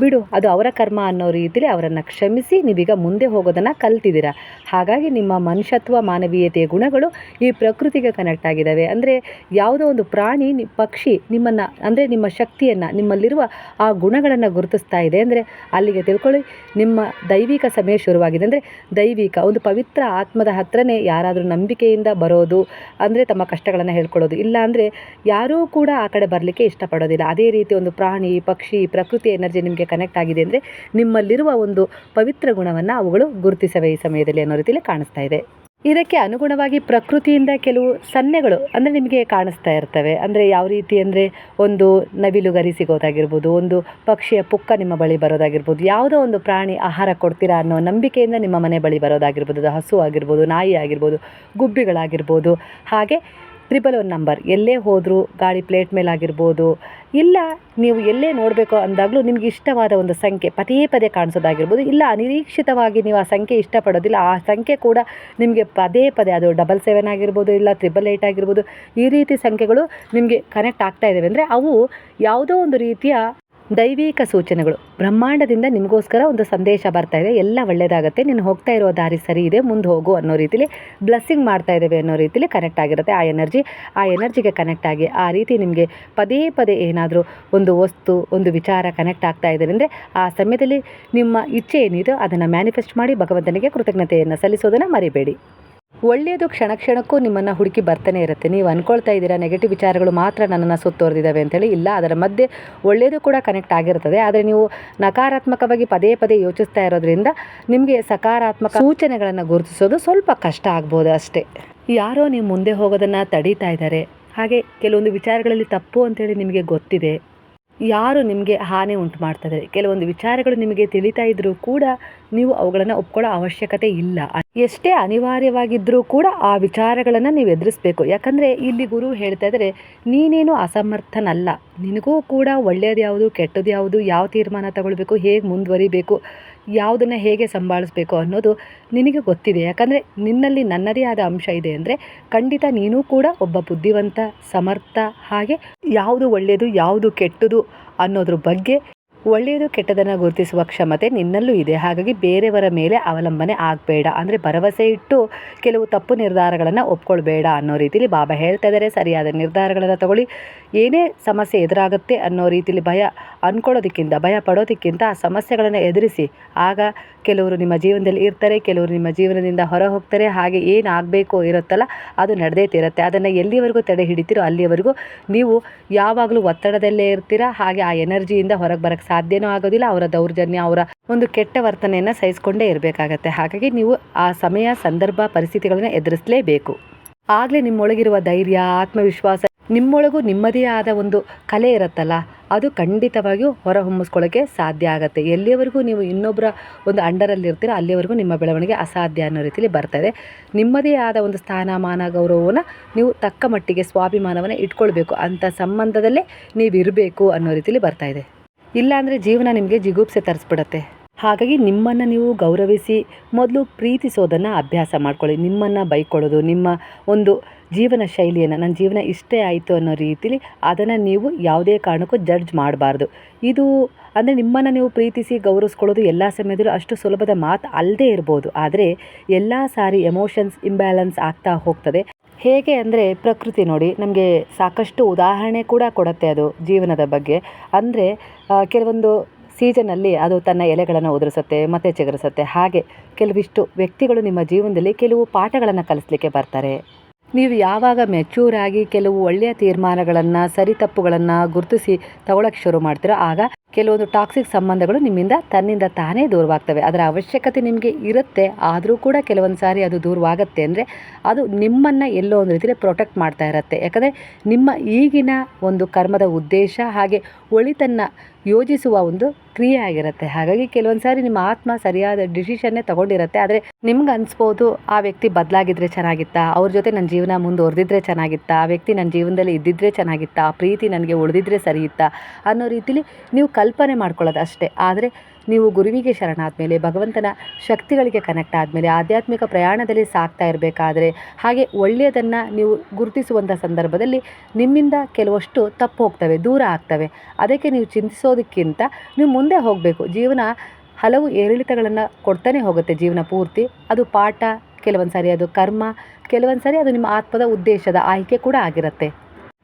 A: ಬಿಡು, ಅದು ಅವರ ಕರ್ಮ ಅನ್ನೋ ರೀತಿಯಲ್ಲಿ ಅವರನ್ನು ಕ್ಷಮಿಸಿ ನೀವೀಗ ಮುಂದೆ ಹೋಗೋದನ್ನು ಕಲ್ತಿದ್ದೀರಾ. ಹಾಗಾಗಿ ನಿಮ್ಮ ಮನುಷ್ಯತ್ವ, ಮಾನವೀಯತೆಯ ಗುಣಗಳು ಈ ಪ್ರಕೃತಿಗೆ ಕನೆಕ್ಟ್ ಆಗಿದ್ದಾವೆ. ಅಂದರೆ ಯಾವುದೋ ಒಂದು ಪ್ರಾಣಿ, ಪಕ್ಷಿ ನಿಮ್ಮನ್ನು, ಅಂದರೆ ನಿಮ್ಮ ಶಕ್ತಿಯನ್ನು, ನಿಮ್ಮಲ್ಲಿರುವ ಆ ಗುಣಗಳನ್ನು ಗುರುತಿಸ್ತಾ ಇದೆ. ಅಂದರೆ ಅಲ್ಲಿಗೆ ತಿಳ್ಕೊಳ್ಳಿ, ನಿಮ್ಮ ದೈವಿಕ ಸಮಯ ಶುರುವಾಗಿದೆ. ಅಂದರೆ ದೈವಿಕ ಒಂದು ಪವಿತ್ರ ಆತ್ಮದ ಹತ್ರನೇ ಯಾರಾದರೂ ನಂಬಿಕೆಯಿಂದ ಬರೋದು, ಅಂದರೆ ತಮ್ಮ ಕಷ್ಟಗಳನ್ನು ಹೇಳ್ಕೊಳ್ಳೋದು. ಇಲ್ಲ ಅಂದರೆ ಯಾರೂ ಕೂಡ ಆ ಕಡೆ ಬರಲಿಕ್ಕೆ ಇಷ್ಟಪಡೋದಿಲ್ಲ. ಅದೇ ರೀತಿ ಒಂದು ಪ್ರಾಣಿ, ಪಕ್ಷಿ, ಪ್ರಕೃತಿ ಎನರ್ಜಿ ನಿಮಗೆ ಕನೆಕ್ಟ್ ಆಗಿದೆ ಅಂದರೆ ನಿಮ್ಮಲ್ಲಿರುವ ಒಂದು ಪವಿತ್ರ ಗುಣವನ್ನು ಅವುಗಳು ಗುರುತಿಸವೆ ಈ ಸಮಯದಲ್ಲಿ ಅನ್ನೋ ರೀತಿಯಲ್ಲಿ ಕಾಣಿಸ್ತಾ ಇದೆ. ಇದಕ್ಕೆ ಅನುಗುಣವಾಗಿ ಪ್ರಕೃತಿಯಿಂದ ಕೆಲವು ಸನ್ನೆಗಳು ಅಂದರೆ ನಿಮಗೆ ಕಾಣಿಸ್ತಾ ಇರ್ತವೆ. ಅಂದರೆ ಯಾವ ರೀತಿ ಅಂದರೆ ಒಂದು ನವಿಲುಗರಿ ಸಿಗೋದಾಗಿರ್ಬೋದು, ಒಂದು ಪಕ್ಷಿಯ ಪುಕ್ಕ ನಿಮ್ಮ ಬಳಿ ಬರೋದಾಗಿರ್ಬೋದು, ಯಾವುದೋ ಒಂದು ಪ್ರಾಣಿ ಆಹಾರ ಕೊಡ್ತೀರಾ ಅನ್ನೋ ನಂಬಿಕೆಯಿಂದ ನಿಮ್ಮ ಮನೆ ಬಳಿ ಬರೋದಾಗಿರ್ಬೋದು. ಅದು ಹಸು ಆಗಿರ್ಬೋದು, ನಾಯಿ ಆಗಿರ್ಬೋದು, ಗುಬ್ಬಿಗಳಾಗಿರ್ಬೋದು. ಹಾಗೆ 111 ನಂಬರ್ ಎಲ್ಲೇ ಹೋದರೂ ಗಾಡಿ ಪ್ಲೇಟ್ ಮೇಲಾಗಿರ್ಬೋದು, ಇಲ್ಲ ನೀವು ಎಲ್ಲೇ ನೋಡಬೇಕು ಅಂದಾಗಲೂ ನಿಮಗೆ ಇಷ್ಟವಾದ ಒಂದು ಸಂಖ್ಯೆ ಪದೇ ಪದೇ ಕಾಣಿಸೋದಾಗಿರ್ಬೋದು. ಇಲ್ಲ ಅನಿರೀಕ್ಷಿತವಾಗಿ ನೀವು ಆ ಸಂಖ್ಯೆ ಇಷ್ಟಪಡೋದಿಲ್ಲ, ಆ ಸಂಖ್ಯೆ ಕೂಡ ನಿಮಗೆ ಪದೇ ಪದೇ, ಅದು 77 ಆಗಿರ್ಬೋದು, ಇಲ್ಲ 888 ಆಗಿರ್ಬೋದು, ಈ ರೀತಿ ಸಂಖ್ಯೆಗಳು ನಿಮಗೆ ಕನೆಕ್ಟ್ ಆಗ್ತಾ ಇದ್ದಾವೆ ಅಂದರೆ ಅವು ಯಾವುದೋ ಒಂದು ರೀತಿಯ ದೈವಿಕ ಸೂಚನೆಗಳು. ಬ್ರಹ್ಮಾಂಡದಿಂದ ನಿಮಗೋಸ್ಕರ ಒಂದು ಸಂದೇಶ ಬರ್ತಾ ಇದೆ, ಎಲ್ಲ ಒಳ್ಳೆಯದಾಗುತ್ತೆ, ನೀನು ಹೋಗ್ತಾ ಇರೋ ದಾರಿ ಸರಿ ಇದೆ, ಮುಂದೆ ಹೋಗು ಅನ್ನೋ ರೀತಿಲಿ ಬ್ಲೆಸ್ಸಿಂಗ್ ಮಾಡ್ತಾ ಇದ್ದೇವೆ ಅನ್ನೋ ರೀತಿಲಿ ಕನೆಕ್ಟ್ ಆಗಿರುತ್ತೆ. ಆ ಎನರ್ಜಿಗೆ ಕನೆಕ್ಟ್ ಆಗಿ ಆ ರೀತಿ ನಿಮಗೆ ಪದೇ ಪದೇ ಏನಾದರೂ ಒಂದು ವಸ್ತು, ಒಂದು ವಿಚಾರ ಕನೆಕ್ಟ್ ಆಗ್ತಾ ಇದೆ ಅಂದರೆ ಆ ಸಮಯದಲ್ಲಿ ನಿಮ್ಮ ಇಚ್ಛೆ ಏನಿದೆಯೋ ಅದನ್ನು ಮ್ಯಾನಿಫೆಸ್ಟ್ ಮಾಡಿ ಭಗವಂತನಿಗೆ ಕೃತಜ್ಞತೆಯನ್ನು ಸಲ್ಲಿಸೋದನ್ನು ಮರಿಬೇಡಿ. ಒಳ್ಳೆಯದು ಕ್ಷಣ ಕ್ಷಣಕ್ಕೂ ನಿಮ್ಮನ್ನು ಹುಡುಕಿ ಬರ್ತಾನೆ ಇರುತ್ತೆ. ನೀವು ಅಂದ್ಕೊಳ್ತಾ ಇದ್ದೀರಾ ನೆಗೆಟಿವ್ ವಿಚಾರಗಳು ಮಾತ್ರ ನನ್ನನ್ನು ಸುತ್ತುವರೆದಿದ್ದಾವೆ ಅಂತೇಳಿ. ಇಲ್ಲ, ಅದರ ಮಧ್ಯೆ ಒಳ್ಳೆಯದು ಕೂಡ ಕನೆಕ್ಟ್ ಆಗಿರ್ತದೆ. ಆದರೆ ನೀವು ನಕಾರಾತ್ಮಕವಾಗಿ ಪದೇ ಪದೇ ಯೋಚಿಸ್ತಾ ಇರೋದ್ರಿಂದ ನಿಮಗೆ ಸಕಾರಾತ್ಮಕ ಸೂಚನೆಗಳನ್ನು ಗುರುತಿಸೋದು ಸ್ವಲ್ಪ ಕಷ್ಟ ಆಗ್ಬೋದು ಅಷ್ಟೇ. ಯಾರೋ ನೀವು ಮುಂದೆ ಹೋಗೋದನ್ನು ತಡೀತಾ ಇದ್ದಾರೆ. ಹಾಗೆ ಕೆಲವೊಂದು ವಿಚಾರಗಳಲ್ಲಿ ತಪ್ಪು ಅಂತೇಳಿ ನಿಮಗೆ ಗೊತ್ತಿದೆ. ಯಾರು ನಿಮಗೆ ಹಾನಿ ಉಂಟು ಮಾಡ್ತಾರೆ, ಕೆಲವೊಂದು ವಿಚಾರಗಳು ನಿಮಗೆ ತಿಳಿತಾ ಇದ್ದರೂ ಕೂಡ ನೀವು ಅವುಗಳನ್ನು ಒಪ್ಕೊಳ್ಳೋ ಅವಶ್ಯಕತೆ ಇಲ್ಲ. ಎಷ್ಟೇ ಅನಿವಾರ್ಯವಾಗಿದ್ದರೂ ಕೂಡ ಆ ವಿಚಾರಗಳನ್ನು ನೀವು ಎದುರಿಸಬೇಕು. ಯಾಕಂದರೆ ಇಲ್ಲಿ ಗುರು ಹೇಳ್ತಾ ಇದ್ದಾರೆ, ನೀನೇನು ಅಸಮರ್ಥನಲ್ಲ, ನಿನಗೂ ಕೂಡ ಒಳ್ಳೆಯದು ಯಾವುದು, ಕೆಟ್ಟದ್ದು ಯಾವುದು, ಯಾವ ತೀರ್ಮಾನ ತಗೊಳ್ಬೇಕು, ಹೇಗೆ ಮುಂದುವರಿಬೇಕು, ಯಾವುದನ್ನು ಹೇಗೆ ಸಂಭಾಳಿಸ್ಬೇಕು ಅನ್ನೋದು ನಿನಗೆ ಗೊತ್ತಿದೆ. ಯಾಕಂದರೆ ನಿನ್ನಲ್ಲಿ ನನ್ನದೇ ಆದ ಅಂಶ ಇದೆ ಅಂದರೆ ಖಂಡಿತ ನೀನೂ ಕೂಡ ಒಬ್ಬ ಬುದ್ಧಿವಂತ, ಸಮರ್ಥ, ಹಾಗೆ ಯಾವುದು ಒಳ್ಳೆಯದು ಯಾವುದು ಕೆಟ್ಟದು ಅನ್ನೋದ್ರ ಬಗ್ಗೆ ಒಳ್ಳೆಯದು ಕೆಟ್ಟದನ್ನು ಗುರುತಿಸುವ ಕ್ಷಮತೆ ನಿನ್ನಲ್ಲೂ ಇದೆ. ಹಾಗಾಗಿ ಬೇರೆಯವರ ಮೇಲೆ ಅವಲಂಬನೆ ಆಗಬೇಡ, ಅಂದರೆ ಭರವಸೆ ಇಟ್ಟು ಕೆಲವು ತಪ್ಪು ನಿರ್ಧಾರಗಳನ್ನು ಒಪ್ಕೊಳ್ಬೇಡ ಅನ್ನೋ ರೀತಿಲಿ ಬಾಬಾ ಹೇಳ್ತಾ ಇದ್ದಾರೆ. ಸರಿಯಾದ ನಿರ್ಧಾರಗಳನ್ನು ತಗೊಳ್ಳಿ. ಏನೇ ಸಮಸ್ಯೆ ಎದುರಾಗುತ್ತೆ ಅನ್ನೋ ರೀತಿಲಿ ಭಯ ಪಡೋದಕ್ಕಿಂತ ಆ ಸಮಸ್ಯೆಗಳನ್ನು ಎದುರಿಸಿ. ಆಗ ಕೆಲವರು ನಿಮ್ಮ ಜೀವನದಲ್ಲಿ ಇರ್ತಾರೆ, ಕೆಲವರು ನಿಮ್ಮ ಜೀವನದಿಂದ ಹೊರ ಹೋಗ್ತಾರೆ. ಹಾಗೆ ಏನಾಗಬೇಕು ಇರುತ್ತಲ್ಲ ಅದು ನಡೆದೇ ತೀರುತ್ತೆ. ಅದನ್ನು ಎಲ್ಲಿವರೆಗೂ ತಡೆ ಹಿಡಿತೀರೋ ಅಲ್ಲಿವರೆಗೂ ನೀವು ಯಾವಾಗಲೂ ಒತ್ತಡದಲ್ಲೇ ಇರ್ತೀರಾ. ಹಾಗೆ ಆ ಎನರ್ಜಿಯಿಂದ ಹೊರಗೆ ಬರೋಕ್ಕೆ ಸಾಧ್ಯನೂ ಆಗೋದಿಲ್ಲ. ಅವರ ದೌರ್ಜನ್ಯ, ಅವರ ಒಂದು ಕೆಟ್ಟ ವರ್ತನೆಯನ್ನು ಸಹಿಸ್ಕೊಂಡೇ ಇರಬೇಕಾಗತ್ತೆ. ಹಾಗಾಗಿ ನೀವು ಆ ಸಮಯ, ಸಂದರ್ಭ, ಪರಿಸ್ಥಿತಿಗಳನ್ನು ಎದುರಿಸಲೇಬೇಕು. ಆಗಲೇ ನಿಮ್ಮೊಳಗಿರುವ ಧೈರ್ಯ, ಆತ್ಮವಿಶ್ವಾಸ, ನಿಮ್ಮೊಳಗೂ ನಿಮ್ಮದೇ ಆದ ಒಂದು ಕಲೆ ಇರುತ್ತಲ್ಲ ಅದು ಖಂಡಿತವಾಗಿಯೂ ಹೊರಹೊಮ್ಮಿಸ್ಕೊಳ್ಳೋಕ್ಕೆ ಸಾಧ್ಯ ಆಗುತ್ತೆ. ಎಲ್ಲಿಯವರೆಗೂ ನೀವು ಇನ್ನೊಬ್ಬರ ಒಂದು ಅಂಡರಲ್ಲಿ ಇರ್ತೀರೋ ಅಲ್ಲಿವರೆಗೂ ನಿಮ್ಮ ಬೆಳವಣಿಗೆ ಅಸಾಧ್ಯ ಅನ್ನೋ ರೀತಿಯಲ್ಲಿ ಬರ್ತದೆ. ನಿಮ್ಮದೇ ಆದ ಒಂದು ಸ್ಥಾನಮಾನ, ಗೌರವವನ್ನು ನೀವು ತಕ್ಕ ಮಟ್ಟಿಗೆ ಸ್ವಾಭಿಮಾನವನ್ನು ಇಟ್ಕೊಳ್ಬೇಕು. ಅಂಥ ಸಂಬಂಧದಲ್ಲೇ ನೀವು ಇರಬೇಕು ಅನ್ನೋ ರೀತಿಯಲ್ಲಿ ಬರ್ತಾಯಿದೆ. ಇಲ್ಲಾಂದರೆ ಜೀವನ ನಿಮಗೆ ಜಿಗುಪ್ಸೆ ತರಿಸ್ಬಿಡತ್ತೆ. ಹಾಗಾಗಿ ನಿಮ್ಮನ್ನು ನೀವು ಗೌರವಿಸಿ ಮೊದಲು ಪ್ರೀತಿಸೋದನ್ನು ಅಭ್ಯಾಸ ಮಾಡ್ಕೊಳ್ಳಿ. ನಿಮ್ಮನ್ನು ಬೈಕೊಳ್ಳೋದು, ನಿಮ್ಮ ಒಂದು ಜೀವನ ಶೈಲಿಯನ್ನು, ನನ್ನ ಜೀವನ ಇಷ್ಟೇ ಆಯಿತು ಅನ್ನೋ ರೀತಿಲಿ ಅದನ್ನು ನೀವು ಯಾವುದೇ ಕಾರಣಕ್ಕೂ ಜಡ್ಜ್ ಮಾಡಬಾರ್ದು. ಇದು ಅಂದರೆ ನಿಮ್ಮನ್ನು ನೀವು ಪ್ರೀತಿಸಿ ಗೌರವಿಸ್ಕೊಳ್ಳೋದು ಎಲ್ಲ ಸಮಯದಲ್ಲೂ ಅಷ್ಟು ಸುಲಭದ ಮಾತು ಅಲ್ಲದೇ ಇರ್ಬೋದು. ಆದರೆ ಎಲ್ಲ ಸಾರಿ ಎಮೋಷನ್ಸ್ ಇಂಬ್ಯಾಲೆನ್ಸ್ ಆಗ್ತಾ ಹೋಗ್ತದೆ. ಹೇಗೆ ಅಂದರೆ ಪ್ರಕೃತಿ ನೋಡಿ ನಮಗೆ ಸಾಕಷ್ಟು ಉದಾಹರಣೆ ಕೂಡ ಕೊಡುತ್ತೆ ಅದು ಜೀವನದ ಬಗ್ಗೆ. ಅಂದರೆ ಕೆಲವೊಂದು ಸೀಸನಲ್ಲಿ ಅದು ತನ್ನ ಎಲೆಗಳನ್ನು ಉದುರಿಸುತ್ತೆ, ಮತ್ತೆ ಚಿಗುರಿಸುತ್ತೆ. ಹಾಗೆ ಕೆಲವಿಷ್ಟು ವ್ಯಕ್ತಿಗಳು ನಿಮ್ಮ ಜೀವನದಲ್ಲಿ ಕೆಲವು ಪಾಠಗಳನ್ನು ಕಲಿಸ್ಲಿಕ್ಕೆ ಬರ್ತಾರೆ. ನೀವು ಯಾವಾಗ ಮೆಚ್ಯೂರ್ ಆಗಿ ಕೆಲವು ಒಳ್ಳೆಯ ತೀರ್ಮಾನಗಳನ್ನು, ಸರಿ ತಪ್ಪುಗಳನ್ನು ಗುರುತಿಸಿ ತಗೊಳ್ಳೋಕ್ಕೆ ಶುರು ಮಾಡ್ತೀರೋ ಆಗ ಕೆಲವೊಂದು ಟಾಕ್ಸಿಕ್ ಸಂಬಂಧಗಳು ನಿಮ್ಮಿಂದ ತನ್ನಿಂದ ತಾನೇ ದೂರವಾಗ್ತವೆ. ಅದರ ಅವಶ್ಯಕತೆ ನಿಮಗೆ ಇರುತ್ತೆ, ಆದರೂ ಕೂಡ ಕೆಲವೊಂದು ಸಾರಿ ಅದು ದೂರವಾಗುತ್ತೆ. ಅಂದರೆ ಅದು ನಿಮ್ಮನ್ನು ಎಲ್ಲೋ ಒಂದು ರೀತಿಯಲ್ಲಿ ಪ್ರೊಟೆಕ್ಟ್ ಮಾಡ್ತಾ ಇರುತ್ತೆ. ಯಾಕಂದರೆ ನಿಮ್ಮ ಈಗಿನ ಒಂದು ಕರ್ಮದ ಉದ್ದೇಶ ಹಾಗೆ ಒಳಿತನ್ನು ಯೋಜಿಸುವ ಒಂದು ಕ್ರಿಯೆ ಆಗಿರುತ್ತೆ. ಹಾಗಾಗಿ ಕೆಲವೊಂದು ಸಾರಿ ನಿಮ್ಮ ಆತ್ಮ ಸರಿಯಾದ ಡಿಸಿಷನ್ನೇ ತಗೊಂಡಿರುತ್ತೆ. ಆದರೆ ನಿಮ್ಗೆ ಅನಿಸ್ಬೋದು ಆ ವ್ಯಕ್ತಿ ಬದಲಾಗಿದ್ದರೆ ಚೆನ್ನಾಗಿತ್ತಾ, ಅವ್ರ ಜೊತೆ ನನ್ನ ಜೀವನ ಮುಂದುವರೆದಿದ್ರೆ ಚೆನ್ನಾಗಿತ್ತಾ, ಆ ವ್ಯಕ್ತಿ ನನ್ನ ಜೀವನದಲ್ಲಿ ಇದ್ದಿದ್ರೆ ಚೆನ್ನಾಗಿತ್ತಾ, ಆ ಪ್ರೀತಿ ನನಗೆ ಉಳಿದಿದ್ರೆ ಸರಿ ಇತ್ತಾ ಅನ್ನೋ ರೀತಿಲಿ ನೀವು ಕಲ್ಪನೆ ಮಾಡ್ಕೊಳ್ಳೋದು ಅಷ್ಟೇ. ಆದರೆ ನೀವು ಗುರುವಿಗೆ ಶರಣಾದ ಮೇಲೆ, ಭಗವಂತನ ಶಕ್ತಿಗಳಿಗೆ ಕನೆಕ್ಟ್ ಆದಮೇಲೆ, ಆಧ್ಯಾತ್ಮಿಕ ಪ್ರಯಾಣದಲ್ಲಿ ಸಾಗ್ತಾ ಇರಬೇಕಾದ್ರೆ, ಹಾಗೆ ಒಳ್ಳೆಯದನ್ನು ನೀವು ಗುರುತಿಸುವಂಥ ಸಂದರ್ಭದಲ್ಲಿ ನಿಮ್ಮಿಂದ ಕೆಲವಷ್ಟು ತಪ್ಪು ಹೋಗ್ತವೆ, ದೂರ ಆಗ್ತವೆ. ಅದಕ್ಕೆ ನೀವು ಚಿಂತಿಸೋದಕ್ಕಿಂತ ನೀವು ಮುಂದೆ ಹೋಗಬೇಕು. ಜೀವನ ಹಲವು ಏರಿಳಿತಗಳನ್ನು ಕೊಡ್ತಾನೆ ಹೋಗುತ್ತೆ ಜೀವನ ಪೂರ್ತಿ. ಅದು ಪಾಠ, ಕೆಲವೊಂದು ಸಾರಿ ಅದು ಕರ್ಮ, ಕೆಲವೊಂದು ಸಾರಿ ಅದು ನಿಮ್ಮ ಆತ್ಮದ ಉದ್ದೇಶದ ಆಯ್ಕೆ ಕೂಡ ಆಗಿರುತ್ತೆ.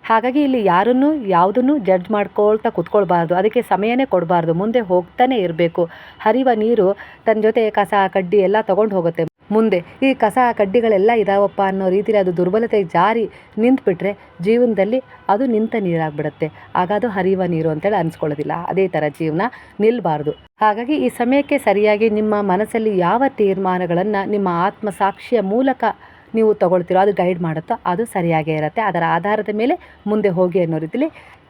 A: ಹಾಗಾಗಿ ಇಲ್ಲಿ ಯಾರನ್ನೂ ಯಾವುದನ್ನು ಜಡ್ಜ್ ಮಾಡ್ಕೊಳ್ತಾ ಕೂತ್ಕೊಳ್ಬಾರ್ದು. ಅದಕ್ಕೆ ಸಮಯನೇ ಕೊಡಬಾರ್ದು. ಮುಂದೆ ಹೋಗ್ತಾನೆ ಇರಬೇಕು. ಹರಿಯುವ ನೀರು ತನ್ನ ಜೊತೆ ಕಸ ಕಡ್ಡಿ ಎಲ್ಲ ತೊಗೊಂಡು ಹೋಗುತ್ತೆ ಮುಂದೆ. ಈ ಕಸ ಕಡ್ಡಿಗಳೆಲ್ಲ ಇದಾವಪ್ಪ ಅನ್ನೋ ರೀತಿಯಲ್ಲಿ ಅದು ದುರ್ಬಲತೆ ಜಾರಿ ನಿಂತುಬಿಟ್ರೆ ಜೀವನದಲ್ಲಿ ಅದು ನಿಂತ ನೀರಾಗ್ಬಿಡುತ್ತೆ. ಆಗ ಅದು ಹರಿಯುವ ನೀರು ಅಂತೇಳಿ ಅನಿಸ್ಕೊಳ್ಳೋದಿಲ್ಲ. ಅದೇ ಥರ ಜೀವನ ನಿಲ್ಲಬಾರ್ದು. ಹಾಗಾಗಿ ಈ ಸಮಯಕ್ಕೆ ಸರಿಯಾಗಿ ನಿಮ್ಮ ಮನಸ್ಸಲ್ಲಿ ಯಾವ ತೀರ್ಮಾನಗಳನ್ನು ನಿಮ್ಮ ಆತ್ಮಸಾಕ್ಷಿಯ ಮೂಲಕ ನೀವು ತಗೊಳ್ತೀರೋ, ಅದು ಗೈಡ್ ಮಾಡುತ್ತೋ ಅದು ಸರಿಯಾಗೇ ಇರುತ್ತೆ. ಅದರ ಆಧಾರದ ಮೇಲೆ ಮುಂದೆ ಹೋಗಿ ಅನ್ನೋ ರೀತಿಲಿ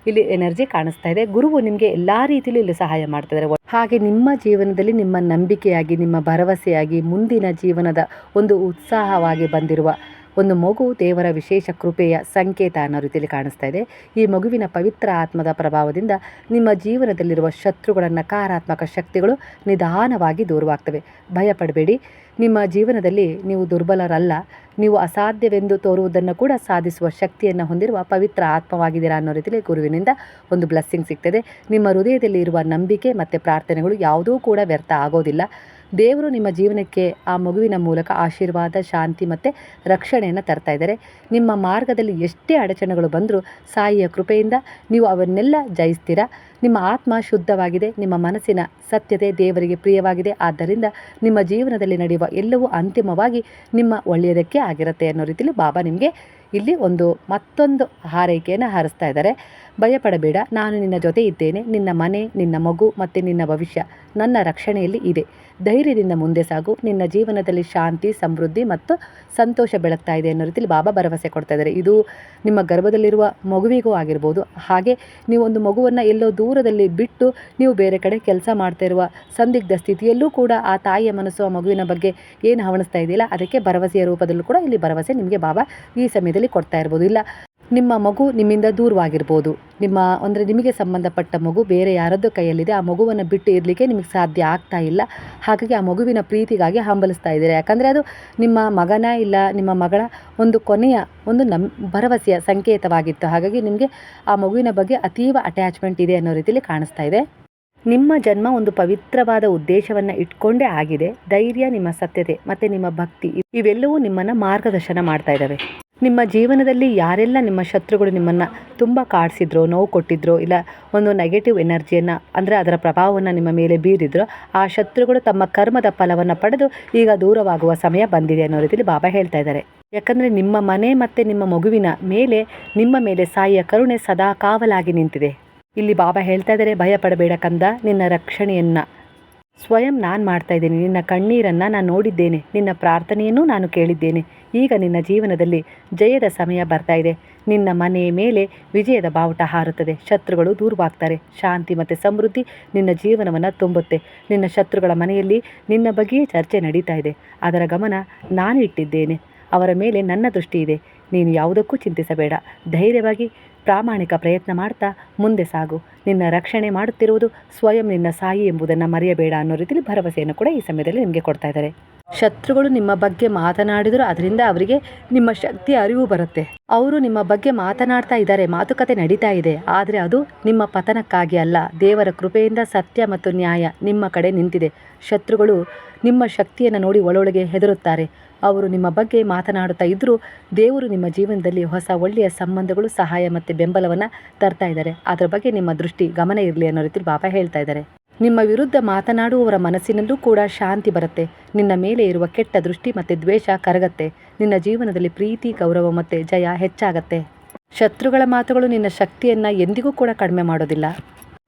A: ಇಲ್ಲಿ ಎನರ್ಜಿ ಕಾಣಿಸ್ತಾ ಇದೆ. ಗುರುವು ನಿಮಗೆ ಎಲ್ಲ ರೀತಿಯಲ್ಲೂ ಇಲ್ಲಿ ಸಹಾಯ ಮಾಡ್ತಿದ್ದಾರೆ. ಹಾಗೆ ನಿಮ್ಮ ಜೀವನದಲ್ಲಿ ನಿಮ್ಮ ನಂಬಿಕೆಯಾಗಿ, ನಿಮ್ಮ ಭರವಸೆಯಾಗಿ, ಮುಂದಿನ ಜೀವನದ ಒಂದು ಉತ್ಸಾಹವಾಗಿ ಬಂದಿರುವ ಒಂದು ಮಗು ದೇವರ ವಿಶೇಷ ಕೃಪೆಯ ಸಂಕೇತ ಅನ್ನೋ ರೀತಿಯಲ್ಲಿ ಕಾಣಿಸ್ತಾ ಇದೆ. ಈ ಮಗುವಿನ ಪವಿತ್ರ ಆತ್ಮದ ಪ್ರಭಾವದಿಂದ ನಿಮ್ಮ ಜೀವನದಲ್ಲಿರುವ ಶತ್ರುಗಳ ನಕಾರಾತ್ಮಕ ಶಕ್ತಿಗಳು ನಿಧಾನವಾಗಿ ದೂರವಾಗ್ತವೆ. ಭಯಪಡಬೇಡಿ. ನಿಮ್ಮ ಜೀವನದಲ್ಲಿ ನೀವು ದುರ್ಬಲರಲ್ಲ. ನೀವು ಅಸಾಧ್ಯವೆಂದು ತೋರುವುದನ್ನು ಕೂಡ ಸಾಧಿಸುವ ಶಕ್ತಿಯನ್ನು ಹೊಂದಿರುವ ಪವಿತ್ರ ಆತ್ಮವಾಗಿದ್ದೀರಾ ಅನ್ನೋ ರೀತಿಯಲ್ಲಿ ಗುರುವಿನಿಂದ ಒಂದು ಬ್ಲೆಸ್ಸಿಂಗ್ ಸಿಗ್ತದೆ. ನಿಮ್ಮ ಹೃದಯದಲ್ಲಿ ಇರುವ ನಂಬಿಕೆ ಮತ್ತು ಪ್ರಾರ್ಥನೆಗಳು ಯಾವುದೂ ಕೂಡ ವ್ಯರ್ಥ ಆಗೋದಿಲ್ಲ. ದೇವರು ನಿಮ್ಮ ಜೀವನಕ್ಕೆ ಆ ಮಗುವಿನ ಮೂಲಕ ಆಶೀರ್ವಾದ, ಶಾಂತಿ ಮತ್ತು ರಕ್ಷಣೆಯನ್ನು ತರ್ತಾ ಇದ್ದಾರೆ. ನಿಮ್ಮ ಮಾರ್ಗದಲ್ಲಿ ಎಷ್ಟೇ ಅಡಚಣೆಗಳು ಬಂದರೂ ಸಾಯಿಯ ಕೃಪೆಯಿಂದ ನೀವು ಅವನ್ನೆಲ್ಲ ಜಯಿಸ್ತೀರಾ. ನಿಮ್ಮ ಆತ್ಮ ಶುದ್ಧವಾಗಿದೆ, ನಿಮ್ಮ ಮನಸ್ಸಿನ ಸತ್ಯತೆ ದೇವರಿಗೆ ಪ್ರಿಯವಾಗಿದೆ. ಆದ್ದರಿಂದ ನಿಮ್ಮ ಜೀವನದಲ್ಲಿ ನಡೆಯುವ ಎಲ್ಲವೂ ಅಂತಿಮವಾಗಿ ನಿಮ್ಮ ಒಳ್ಳೆಯದಕ್ಕೆ ಆಗಿರುತ್ತೆ ಅನ್ನೋ ರೀತಿಯಲ್ಲಿ ಬಾಬಾ ನಿಮಗೆ ಇಲ್ಲಿ ಮತ್ತೊಂದು ಹಾರೈಕೆಯನ್ನು ಹಾರಿಸ್ತಾ ಇದ್ದಾರೆ. ಭಯಪಡಬೇಡ, ನಾನು ನಿನ್ನ ಜೊತೆ ಇದ್ದೇನೆ. ನಿನ್ನ ಮನೆ, ನಿನ್ನ ಮಗು ಮತ್ತು ನಿನ್ನ ಭವಿಷ್ಯ ನನ್ನ ರಕ್ಷಣೆಯಲ್ಲಿ ಇದೆ. ಧೈರ್ಯದಿಂದ ಮುಂದೆ ಸಾಗು. ನಿನ್ನ ಜೀವನದಲ್ಲಿ ಶಾಂತಿ, ಸಮೃದ್ಧಿ ಮತ್ತು ಸಂತೋಷ ಬೆಳಗ್ತಾ ಇದೆ ಅನ್ನೋ ರೀತಿಯಲ್ಲಿ ಬಾಬಾ ಭರವಸೆ ಕೊಡ್ತಾ ಇದ್ದಾರೆ. ಇದು ನಿಮ್ಮ ಗರ್ಭದಲ್ಲಿರುವ ಮಗುವಿಗೂ ಆಗಿರ್ಬೋದು. ಹಾಗೆ ನೀವು ಒಂದು ಮಗುವನ್ನು ಎಲ್ಲೋ ದೂರದಲ್ಲಿ ಬಿಟ್ಟು ನೀವು ಬೇರೆ ಕಡೆ ಕೆಲಸ ಮಾಡ್ತಾ ಇರುವ ಸಂದಿಗ್ಧ ಸ್ಥಿತಿಯಲ್ಲೂ ಕೂಡ ಆ ತಾಯಿಯ ಮನಸ್ಸು ಆ ಮಗುವಿನ ಬಗ್ಗೆ ಏನು ಹವಣಿಸ್ತಾ ಇದೆಯಲ್ಲ, ಅದಕ್ಕೆ ಭರವಸೆಯ ರೂಪದಲ್ಲೂ ಕೂಡ ಇಲ್ಲಿ ಭರವಸೆ ನಿಮಗೆ ಬಾಬಾ ಈ ಸಮಯದಲ್ಲಿ ಕೊಡ್ತಾ ಇರ್ಬೋದು. ಇಲ್ಲ ನಿಮ್ಮ ಮಗು ನಿಮ್ಮಿಂದ ದೂರವಾಗಿರ್ಬೋದು. ನಿಮಗೆ ಸಂಬಂಧಪಟ್ಟ ಮಗು ಬೇರೆ ಯಾರದ್ದೋ ಕೈಯಲ್ಲಿದೆ. ಆ ಮಗುವನ್ನು ಬಿಟ್ಟು ಇರಲಿಕ್ಕೆ ನಿಮಗೆ ಸಾಧ್ಯ ಆಗ್ತಾ ಇಲ್ಲ. ಹಾಗಾಗಿ ಆ ಮಗುವಿನ ಪ್ರೀತಿಗಾಗಿ ಹಂಬಲಿಸ್ತಾ ಇದ್ದೀರಿ. ಯಾಕಂದರೆ ಅದು ನಿಮ್ಮ ಮಗನ ಇಲ್ಲ ನಿಮ್ಮ ಮಗಳ ಒಂದು ಕೊನೆಯ ಒಂದು ಭರವಸೆಯ ಸಂಕೇತವಾಗಿತ್ತು. ಹಾಗಾಗಿ ನಿಮಗೆ ಆ ಮಗುವಿನ ಬಗ್ಗೆ ಅತೀವ ಅಟ್ಯಾಚ್ಮೆಂಟ್ ಇದೆ ಅನ್ನೋ ರೀತಿಯಲ್ಲಿ ಕಾಣಿಸ್ತಾ ಇದೆ. ನಿಮ್ಮ ಜನ್ಮ ಒಂದು ಪವಿತ್ರವಾದ ಉದ್ದೇಶವನ್ನು ಇಟ್ಕೊಂಡೇ ಆಗಿದೆ. ಧೈರ್ಯ, ನಿಮ್ಮ ಸತ್ಯತೆ ಮತ್ತು ನಿಮ್ಮ ಭಕ್ತಿ ಇವೆಲ್ಲವೂ ನಿಮ್ಮನ್ನು ಮಾರ್ಗದರ್ಶನ ಮಾಡ್ತಾ ಇದ್ದಾವೆ. ನಿಮ್ಮ ಜೀವನದಲ್ಲಿ ಯಾರೆಲ್ಲ ನಿಮ್ಮ ಶತ್ರುಗಳು ನಿಮ್ಮನ್ನು ತುಂಬ ಕಾಡಿಸಿದ್ರೋ, ನೋವು ಕೊಟ್ಟಿದ್ರೋ, ಇಲ್ಲ ಒಂದು ನೆಗೆಟಿವ್ ಎನರ್ಜಿಯನ್ನು ಅಂದರೆ ಅದರ ಪ್ರಭಾವವನ್ನು ನಿಮ್ಮ ಮೇಲೆ ಬೀರಿದ್ರೋ, ಆ ಶತ್ರುಗಳು ತಮ್ಮ ಕರ್ಮದ ಫಲವನ್ನು ಪಡೆದು ಈಗ ದೂರವಾಗುವ ಸಮಯ ಬಂದಿದೆ ಅನ್ನೋ ರೀತಿಯಲ್ಲಿ ಬಾಬಾ ಹೇಳ್ತಾ ಇದ್ದಾರೆ. ಯಾಕಂದರೆ ನಿಮ್ಮ ಮನೆ ಮತ್ತು ನಿಮ್ಮ ಮಗುವಿನ ಮೇಲೆ ನಿಮ್ಮ ಮೇಲೆ ಸಾಯಿಯ ಕರುಣೆ ಸದಾ ಕಾವಲಾಗಿ ನಿಂತಿದೆ. ಇಲ್ಲಿ ಬಾಬಾ ಹೇಳ್ತಾ ಇದ್ದಾರೆ, ಭಯ ಪಡಬೇಡ ಕಂದ, ನಿನ್ನ ರಕ್ಷಣೆಯನ್ನು ಸ್ವಯಂ ನಾನು ಮಾಡ್ತಾ ಇದ್ದೀನಿ. ನಿನ್ನ ಕಣ್ಣೀರನ್ನು ನಾನು ನೋಡಿದ್ದೇನೆ, ನಿನ್ನ ಪ್ರಾರ್ಥನೆಯನ್ನೂ ನಾನು ಕೇಳಿದ್ದೇನೆ. ಈಗ ನಿನ್ನ ಜೀವನದಲ್ಲಿ ಜಯದ ಸಮಯ ಬರ್ತಾ ಇದೆ. ನಿನ್ನ ಮನೆ ಮೇಲೆ ವಿಜಯದ ಬಾವುಟ ಹಾರುತ್ತದೆ. ಶತ್ರುಗಳು ದೂರವಾಗ್ತಾರೆ. ಶಾಂತಿ ಮತ್ತು ಸಮೃದ್ಧಿ ನಿನ್ನ ಜೀವನವನ್ನು ತುಂಬುತ್ತೆ. ನಿನ್ನ ಶತ್ರುಗಳ ಮನೆಯಲ್ಲಿ ನಿನ್ನ ಬಗ್ಗೆಯೇ ಚರ್ಚೆ ನಡೀತಾ ಇದೆ. ಅದರ ಗಮನ ನಾನು ಇಟ್ಟಿದ್ದೇನೆ. ಅವರ ಮೇಲೆ ನನ್ನ ದೃಷ್ಟಿ ಇದೆ. ನೀನು ಯಾವುದಕ್ಕೂ ಚಿಂತಿಸಬೇಡ. ಧೈರ್ಯವಾಗಿ ಪ್ರಾಮಾಣಿಕ ಪ್ರಯತ್ನ ಮಾಡ್ತಾ ಮುಂದೆ ಸಾಗು. ನಿನ್ನ ರಕ್ಷಣೆ ಮಾಡುತ್ತಿರುವುದು ಸ್ವಯಂ ನಿನ್ನ ಸಾಯಿ ಎಂಬುದನ್ನು ಮರೆಯಬೇಡ ಅನ್ನೋ ರೀತಿಯಲ್ಲಿ ಭರವಸೆಯನ್ನು ಕೂಡ ಈ ಸಮಯದಲ್ಲಿ ನಿಮಗೆ ಕೊಡ್ತಾ ಇದ್ದಾರೆ. ಶತ್ರುಗಳು ನಿಮ್ಮ ಬಗ್ಗೆ ಮಾತನಾಡಿದರೂ ಅದರಿಂದ ಅವರಿಗೆ ನಿಮ್ಮ ಶಕ್ತಿ ಅರಿವು ಬರುತ್ತೆ. ಅವರು ನಿಮ್ಮ ಬಗ್ಗೆ ಮಾತನಾಡ್ತಾ ಇದ್ದಾರೆ, ಮಾತುಕತೆ ನಡೀತಾ ಇದೆ. ಆದರೆ ಅದು ನಿಮ್ಮ ಪತನಕ್ಕಾಗಿ ಅಲ್ಲ. ದೇವರ ಕೃಪೆಯಿಂದ ಸತ್ಯ ಮತ್ತು ನ್ಯಾಯ ನಿಮ್ಮ ಕಡೆ ನಿಂತಿದೆ. ಶತ್ರುಗಳು ನಿಮ್ಮ ಶಕ್ತಿಯನ್ನು ನೋಡಿ ಒಳೊಳಗೆ ಹೆದರುತ್ತಾರೆ. ಅವರು ನಿಮ್ಮ ಬಗ್ಗೆ ಮಾತನಾಡುತ್ತಾ ಇದ್ದರೂ ದೇವರು ನಿಮ್ಮ ಜೀವನದಲ್ಲಿ ಹೊಸ ಒಳ್ಳೆಯ ಸಂಬಂಧಗಳು, ಸಹಾಯ ಮತ್ತು ಬೆಂಬಲವನ್ನು ತರ್ತಾ ಇದ್ದಾರೆ. ಅದರ ಬಗ್ಗೆ ನಿಮ್ಮ ದೃಷ್ಟಿ ಗಮನ ಇರಲಿ ಅನ್ನೋ ರೀತಿಯಲ್ಲಿ ಬಾಬಾ ಹೇಳ್ತಾ ಇದ್ದಾರೆ. ನಿಮ್ಮ ವಿರುದ್ಧ ಮಾತನಾಡುವವರ ಮನಸ್ಸಿನಲ್ಲೂ ಕೂಡ ಶಾಂತಿ ಬರುತ್ತೆ. ನಿನ್ನ ಮೇಲೆ ಇರುವ ಕೆಟ್ಟ ದೃಷ್ಟಿ ಮತ್ತು ದ್ವೇಷ ಕರಗತ್ತೆ. ನಿನ್ನ ಜೀವನದಲ್ಲಿ ಪ್ರೀತಿ, ಗೌರವ ಮತ್ತು ಜಯ ಹೆಚ್ಚಾಗತ್ತೆ. ಶತ್ರುಗಳ ಮಾತುಗಳು ನಿನ್ನ ಶಕ್ತಿಯನ್ನು ಎಂದಿಗೂ ಕೂಡ ಕಡಿಮೆ ಮಾಡೋದಿಲ್ಲ.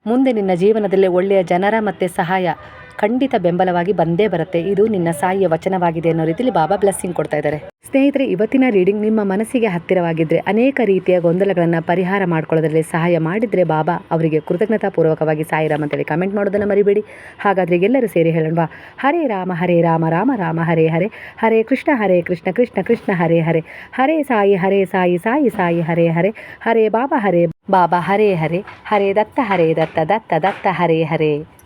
A: ಮುಂದೆ ನಿನ್ನ ಜೀವನದಲ್ಲಿ ಒಳ್ಳೆಯ ಜನರ ಮತ್ತು ಸಹಾಯ ಖಂಡಿತ ಬೆಂಬಲವಾಗಿ ಬಂದೇ ಬರುತ್ತೆ. ಇದು ನಿನ್ನ ಸಾಯಿಯ ವಚನವಾಗಿದೆ ಅನ್ನೋ ರೀತಿಯಲ್ಲಿ ಬಾಬಾ ಬ್ಲೆಸ್ಸಿಂಗ್ ಕೊಡ್ತಾ ಇದ್ದಾರೆ. ಸ್ನೇಹಿತರೆ, ಇವತ್ತಿನ ರೀಡಿಂಗ್ ನಿಮ್ಮ ಮನಸ್ಸಿಗೆ ಹತ್ತಿರವಾಗಿದ್ದರೆ, ಅನೇಕ ರೀತಿಯ ಗೊಂದಲಗಳನ್ನು ಪರಿಹಾರ ಮಾಡ್ಕೊಳ್ಳೋದ್ರಲ್ಲಿ ಸಹಾಯ ಮಾಡಿದರೆ ಬಾಬಾ ಅವರಿಗೆ ಕೃತಜ್ಞತಾಪೂರ್ವಕವಾಗಿ ಸಾಯಿರಾಮ್ ಅಂತೇಳಿ ಕಮೆಂಟ್ ಮಾಡೋದನ್ನು ಮರಿಬೇಡಿ. ಹಾಗಾದರೆ ಎಲ್ಲರೂ ಸೇರಿ ಹೇಳೋಣ, ಹರೇ ರಾಮ ರಾಮ ರಾಮ ಹರೇ ಹರೇ, ಹರೇ ಕೃಷ್ಣ ಕೃಷ್ಣ ಕೃಷ್ಣ ಹರೇ ಹರೇ, ಹರೇ ಸಾಯಿ ಸಾಯಿ ಸಾಯಿ ಹರೇ ಹರೇ, ಹರೇ ಬಾಬಾ ಹರೇ ಹರೇ, ಹರೇ ದತ್ತ ದತ್ತ ದತ್ತ ಹರೇ ಹರೇ.